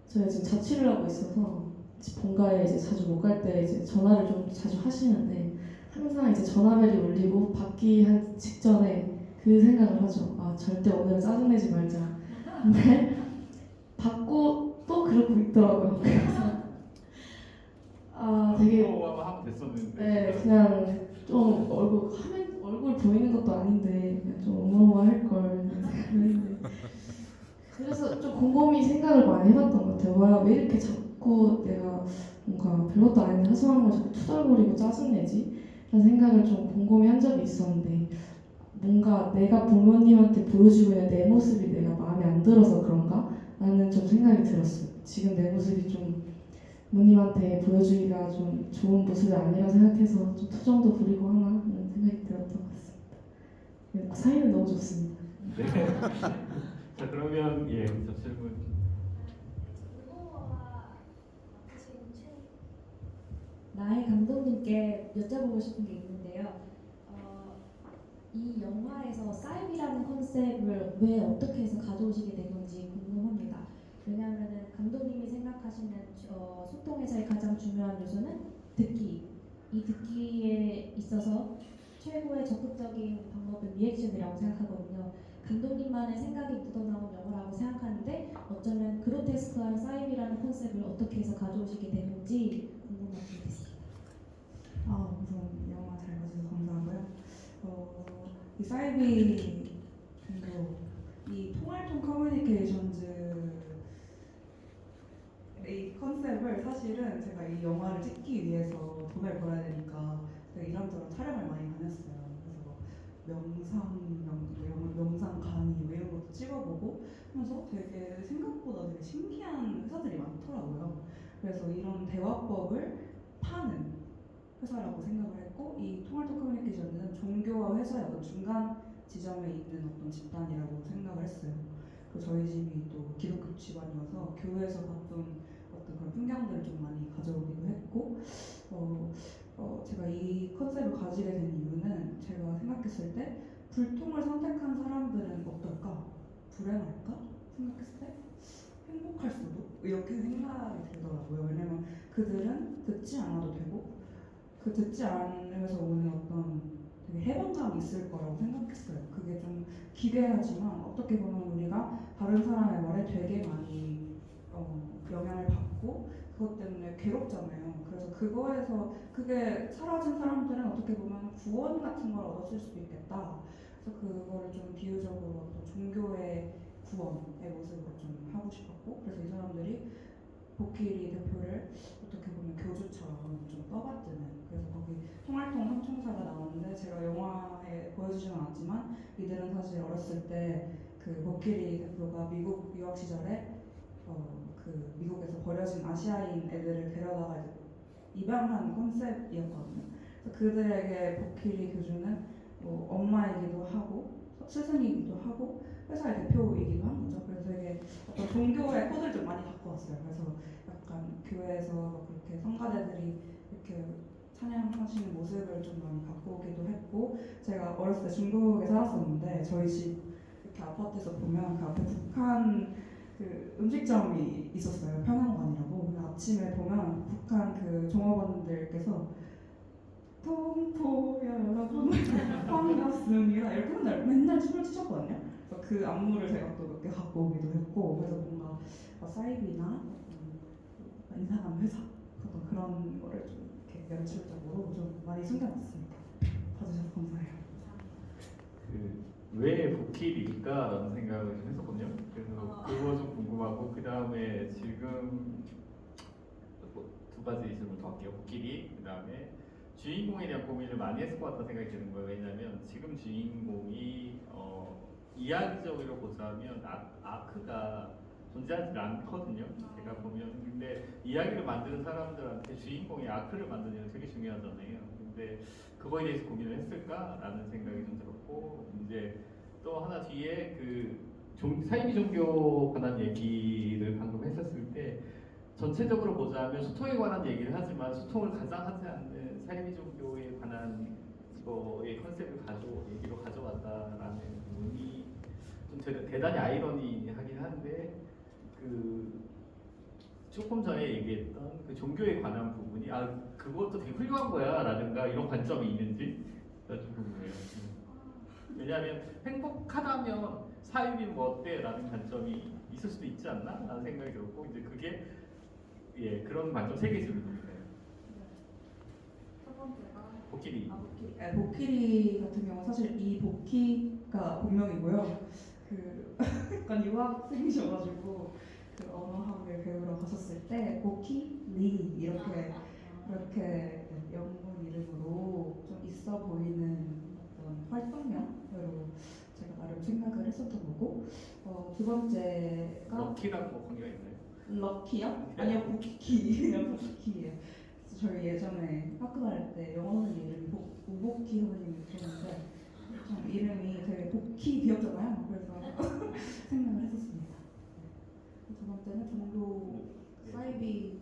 저희 지금 자취를 하고 있어서 본가에 이제 자주 못 갈 때 이제 전화를 좀 자주 하시는데 항상 이제 전화벨이 울리고 받기 한 직전에 그 생각을 하죠. 아 절대 오늘은 짜증내지 말자. 근데 받고 또 그러고 있더라고요. 그래서 되게 하면 됐었는데. 네 그냥 좀 얼굴 보이는 것도 아닌데 그냥 좀 어마어마할 걸 생각했는데 그래서 좀 곰곰이 생각을 많이 해봤던 것 같아요. 왜 이렇게 자꾸 내가 뭔가 별것도 아닌 사소한 걸 자꾸 투덜거리고 짜증내지? 라는 생각을 좀 곰곰이 한 적이 있었는데 뭔가 내가 부모님한테 보여주고 있는 내 모습이 내가 마음에 안 들어서 그런가? 라는 좀 생각이 들었어요. 지금 내 모습이 좀 부모님한테 보여주기가 좀 좋은 모습이 아니라 생각해서 좀 투정도 부리고 하나? 라는 생각이 들었던 것 같습니다. 사이는 너무 좋습니다. 네. 자 그러면 저 질문. 나의 감독님께 여쭤보고 싶은 게 있는데요. 이 영화에서 사이비라는 컨셉을 왜 어떻게 해서 가져오시게 된 건지 궁금합니다. 왜냐하면 감독님이 생각하시는 소통에서의 가장 중요한 요소는 듣기. 이 듣기에 있어서 최고의 적극적인 방법은 리액션이라고 생각하거든요. 감독님만의 생각이 묻어나온 영화라고 생각하는데 어쩌면 그로테스크한 사이비라는 컨셉을 어떻게 해서 가져오시게 됐는지 궁금합니다. 우선 영화 잘 봐주셔서 감사하고요. 이 사이비 이 통할통 커뮤니케이션즈 이 컨셉을 사실은 제가 이 영화를 찍기 위해서 돈을 벌어야 되니까 제가 이런저런 촬영을 많이 다녔어요. 그래서 명상 강의 이런 것도 찍어보고 하면서 되게 생각보다 되게 신기한 회사들이 많더라고요. 그래서 이런 대화법을 파는 회사라고 생각을 했고 이 통할통 커뮤니케이션은 종교와 회사의 어떤 중간 지점에 있는 어떤 집단이라고 생각을 했어요. 그리고 저희 집이 또 기독교 집안이어서 교회에서 봤던 어떤 그런 풍경들을 좀 많이 가져오기도 했고 제가 이 컨셉을 가지게 된 이유는 제가 생각했을 때 불통을 선택한 사람들은 어떨까? 불행할까? 생각했을 때 행복할 수도? 이렇게 생각이 들더라고요. 왜냐면 그들은 듣지 않아도 되고 그 듣지 않으면서 오는 어떤 되게 해방감이 있을 거라고 생각했어요. 그게 좀 기괴하지만 어떻게 보면 우리가 다른 사람의 말에 되게 많이 영향을 받고 그것 때문에 괴롭잖아요. 그래서 그거에서 그게 사라진 사람들은 어떻게 보면 구원 같은 걸 얻었을 수도 있겠다. 그래서 그거를 좀 비유적으로 어떤 종교의 구원의 모습으로 좀 하고 싶었고 그래서 이 사람들이 보키리 대표를 어떻게 보면 교주처럼 좀 떠받드는 그래서 거기 통할통 삼총사가 나오는데 제가 영화에 보여주지는 않았지만 이들은 사실 어렸을 때 그 보키리 대표가 미국 유학 시절에 그 미국에서 버려진 아시아인 애들을 데려다가 이제 입양한 컨셉이었거든요. 그래서 그들에게 보키리 교주는 뭐 엄마이기도 하고 스승이기도 하고 회사의 대표이기도 한 거죠. 그래서 되게 어떤 종교의 코드를 좀 많이 갖고 왔어요. 그래서 약간 교회에서 그렇게 성가대들이 이렇게 찬양하시는 모습을 좀 많이 갖고 오기도 했고 제가 어렸을 때 중국에 살았었는데 저희 집 이렇게 아파트에서 보면 그 앞에 북한 그 음식점이 있었어요. 평양관이라고. 아침에 보면 북한 그 종업원들께서 동포 여러분 반갑습니다 이렇게 맨날 춤을 추셨거든요. 그래서 그 안무를 제가 또 몇 개 갖고 오기도 했고 그래서 뭔가 사이비나 인사감 회사 그런 거를 좀 이렇게 연출적으로 좀 많이 숨겨놨습니다. 봐주셔서 감사해요. 왜 복길일까라는 생각을 좀 했었거든요. 그래서 그거 좀 궁금하고 그 다음에 지금 두 가지 질문 더 할게요. 복길이 그 다음에 주인공에 대한 고민을 많이 했을 것 같다는 생각이 드는 거예요. 왜냐하면 지금 주인공이 이야기적으로 보자면 아크가 존재하지 않거든요. 제가 보면 근데 이야기를 만드는 사람들한테 주인공이 아크를 만드는 게 되게 중요하잖아요. 근데 그거에 대해서 고민을 했을까라는 생각이 좀 들었고 이제 또 하나 뒤에 사이비 종교 관한 얘기를 방금 했었을 때 전체적으로 보자면 소통에 관한 얘기를 하지만 소통을 가장 하지 않는 사이비 종교에 관한 이거의 컨셉을 얘기로 가져왔다라는 부분이 좀 대단히 아이러니하긴 한데 조금 전에 얘기했던 그 종교에 관한 부분이 그것도 되게 훌륭한 거야라든가 이런 관점이 있는지 좀 궁금해요. 왜냐하면 행복하다면 사유비 뭐 어때?라는 관점이 있을 수도 있지 않나? 라는 생각이 들었고 이제 그게 그런 관점 3개 질문입니다. 첫 번째가 복길이. 복길이 같은 경우 사실 이 복희가 본명이고요. 약간 유학생이셔가지고 언어학을 배우러 가셨을 때 복희 리 이렇게 영문 이름으로 좀 있어 보이는 어떤 활동명으로 제가 나름 생각을 했었던 거고 두 번째가 럭키라고 관계가 있나요? 럭키요? 아니요 복희 그냥 복희예요. 저희 예전에 학교 다닐 때 영어 선생님 이름이 우복희 선생님이 계셨는데 참 이름이 되게 복희 귀엽잖아요. 그래서 생각을 했었습니다. 두 번째는 종교 사이비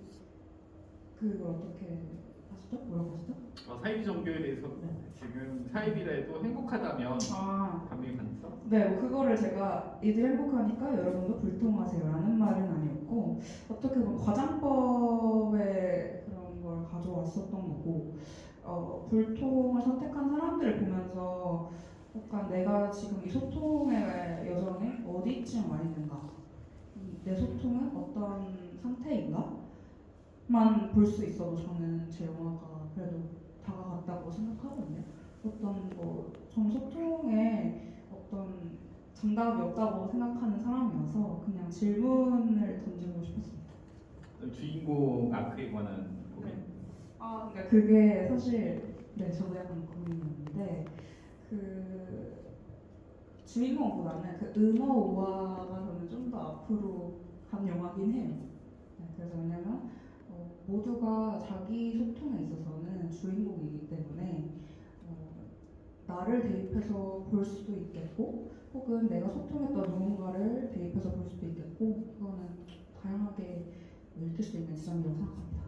그걸 어떻게 하시죠? 뭐라고 하시죠? 사이비 종교에 대해서 지금 사이비라 해도 행복하다면 감명이 받죠? 네, 뭐 그거를 제가 이들 행복하니까 여러분도 불통하세요라는 말은 아니었고 어떻게 보면 과장법의 그런 걸 가져왔었던 거고 불통을 선택한 사람들을 보면서 약간 내가 지금 이 소통의 여정에 어디쯤 와 있는가 내 소통은 어떤 상태인가 만 볼 수 있어도 저는 제 영화가 그래도 다가갔다고 생각하거든요. 저는 소통에 어떤 정답이 없다고 생각하는 사람이어서 그냥 질문을 던지고 싶었습니다. 주인공 아크에 관한 고민. 그러니까 그게 사실 저도 약간 고민이었는데 주인공보다는 음어오화가 저는 좀 더 앞으로 간 영화긴 해요. 그래서 왜냐면 모두가 자기 소통에 있어서는 주인공이기 때문에 나를 대입해서 볼 수도 있겠고 혹은 내가 소통했던 누군가를 대입해서 볼 수도 있겠고 그거는 다양하게 읽힐 수 있는 지점이라고 생각합니다.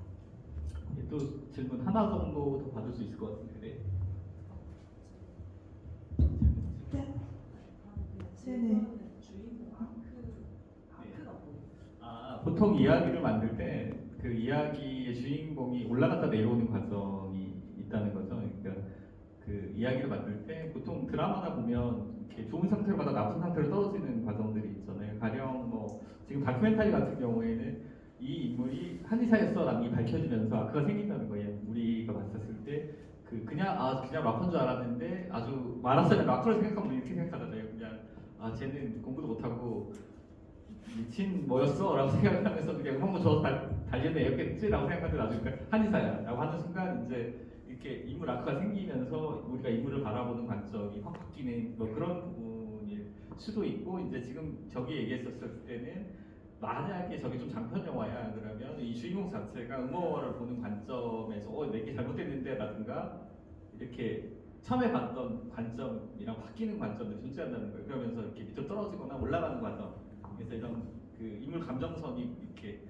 또 질문 하나 정도 더 받을 수 있을 것 같은데. 네. 보통 이야기를 만들 때 그 이야기의 주인공이 올라갔다 내려오는 과정이 있다는 거죠. 그러니까 그 이야기를 만들 때 보통 드라마나 보면 이렇게 좋은 상태로 가다 나쁜 상태로 떨어지는 과정들이 있잖아요. 가령 뭐 지금 다큐멘터리 같은 경우에는 이 인물이 한의사였어라는 게 밝혀지면서 아크가 생긴다는 거예요. 우리가 봤었을 때 그냥 락커인 줄 알았는데 아주 말았어요. 락커를 생각하면 우리 이렇게 생각하잖아요. 그냥 쟤는 공부도 못하고 미친 뭐였어? 라고 생각하면서 그냥 한번 줘서 달리는 애였겠지? 라고 생각하는데 나중에 한의사야 라고 하는 순간 이제 이렇게 인물 아크가 생기면서 우리가 인물을 바라보는 관점이 확 바뀌는 뭐 그런 부분일 수도 있고 이제 지금 저기 얘기했었을 때는 만약에 저게 좀 장편 영화야 그러면 이 주인공 자체가 음모를 보는 관점에서 내게 잘못됐는데 라든가 이렇게 처음에 봤던 관점이랑 바뀌는 관점들이 존재한다는 거예요. 그러면서 이렇게 밑으로 떨어지거나 올라가는 과정 그래서 이런 인물 감정선이 이렇게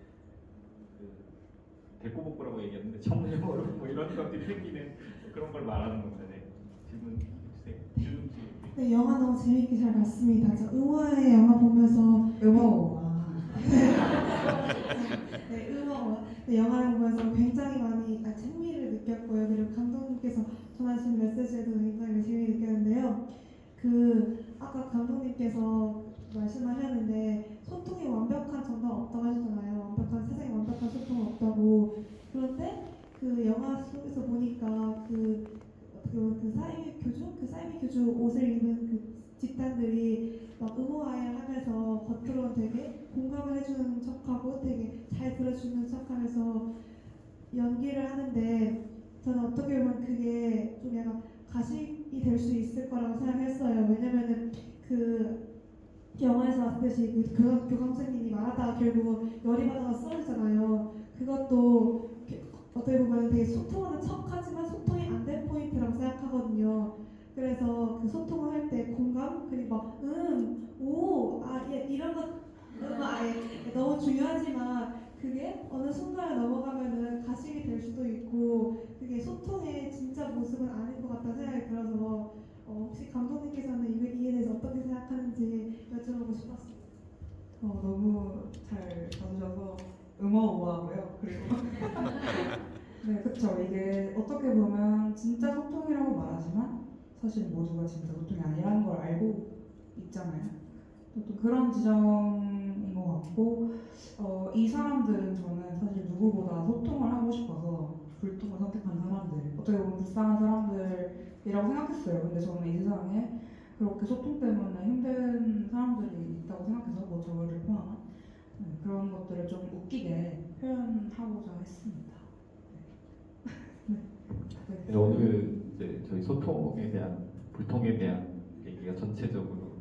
대꼬복고라고 얘기했는데 청문회로 뭐 이런 것들이 생기는 그런 걸 말하는 겁니다. 네. 질문 주세요. 네, 영화 너무 재밌게 잘 봤습니다. 저 음워의 영화 보면서 음워 네, 음워 했어요. 근데 영화를 보면서 굉장히 많이 재미를 느꼈고요. 그리고 감독님께서 전하신 메시지에도 굉장히 재미를 느꼈는데요. 아까 감독님께서 말씀하셨는데 소통이 완벽한 정답 없다고 하셨잖아요. 완벽한 세상에 완벽한 소통은 없다고. 그런데 그 영화 속에서 보니까 그 사이비 교주 옷을 입은 그 집단들이 막 의모아이를 하면서 겉으로는 되게 공감을 해주는 척하고 되게 잘 들어주는 척하면서 연기를 하는데 저는 어떻게 보면 그게 좀 약간 가식이 될 수 있을 거라고 생각했어요. 왜냐면은 그 영화에서 봤듯이 그 교감 선생님이 말하다가 결국 열이 받아서 쓰러지잖아요. 그것도 어떻게 보면 되게 소통하는 척하지만 소통이 안 된 포인트라고 생각하거든요. 그래서 그 소통을 할 때 공감 그리고 막 예, 이런 것 너무 중요하지만 그게 어느 순간에 넘어가면은 가식이 될 수도 있고 그게 소통의 진짜 모습은 아닌 것 같다는 생각이 들어서 혹시 감독님께서는 이에 대해서 어떻게 생각하는지 여쭤보고 싶었어요. 너무 잘 봐주셔서 의모우하고요. 그리고 네, 그쵸. 이게 어떻게 보면 진짜 소통이라고 말하지만 사실 모두가 진짜 소통이 아니라는 걸 알고 있잖아요. 또 그런 지점인 것 같고 이 사람들은 저는 사실 누구보다 소통을 하고 싶어서 불통을 선택한 사람들, 어떻게 보면 불쌍한 사람들이라고 생각했어요. 근데 저는 이 세상에 그렇게 소통 때문에 힘든 사람들이 있다고 생각해서 뭐 저를 포함한 그런 것들을 좀 웃기게 표현하고자 했습니다. 네, 오늘 이제 저희 소통에 대한 불통에 대한 얘기가 전체적으로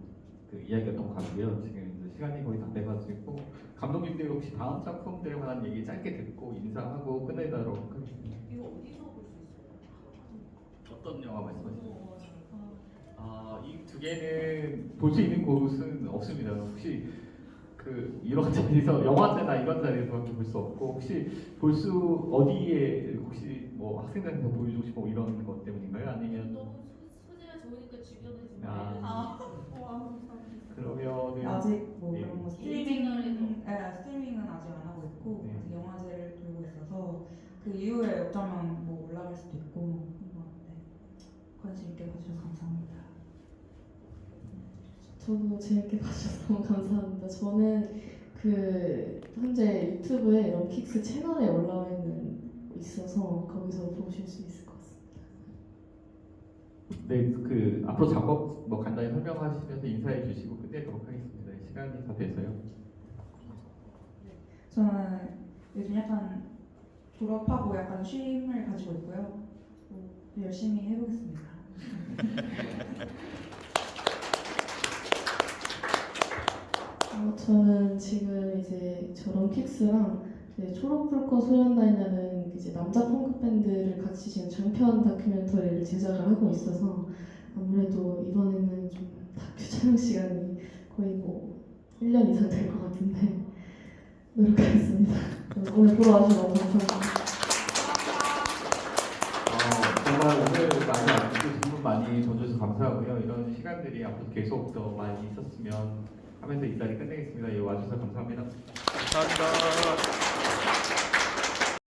그 이야기였던 것 같고요. 지금 이제 시간이 거의 다 돼가지고 감독님들 혹시 다음 작품들에 관한 얘기 짧게 듣고 인사하고 끝내도록 하겠습니다. 이거 어디서 볼 수 있어요? 어떤 영화 말씀하시나요? 이 두 개는 볼 수 있는 곳은 없습니다. 혹시 그 이런 자리에서 영화제나 이런 자리에서 볼 수 없고 혹시 볼 수 어디에 혹시 뭐 학생들한테 보여주고 싶고 이런 것 때문인가요? 아니면 너무 소재가 좋으니까 주변에 좀 그러면은 아직 뭐 예. 그런 거 스트리밍은 아직 안 하고 있고 네. 아직 영화제를 돌고 있어서 그 이후에 어쩌면 뭐 올라갈 수도 있고 관심 있게 봐주셔서 감사합니다. 저도 재밌게 봐주셔서 너무 감사합니다. 저는 현재 유튜브에 런킥스 채널에 올라와 있어서 거기서 보실 수 있을 것 같습니다. 네, 그 앞으로 작업 뭐 간단히 설명하시면서 인사해 주시고 끝내도록 하겠습니다. 시간이 다 돼서요. 저는 요즘 약간 졸업하고 약간 쉼을 가지고 있고요. 열심히 해보겠습니다. 저는 지금 이제 런킥스랑 초록불꽃 소년단이라는 이제 남자 펑크 밴드를 같이 지금 장편 다큐멘터리를 제작을 하고 있어서 아무래도 이번에는 좀 다큐 촬영 시간이 거의 뭐 1년 이상 될 것 같은데 노력하겠습니다. 오늘 보러 와주셔서 너무 감사합니다. 정말 오늘 많이 와주시고 질문 많이 던져주셔서 감사하고요. 이런 시간들이 앞으로 계속 더 많이 있었으면 하면서 이 자리 끝내겠습니다. 와주셔서 감사합니다. 감사합니다.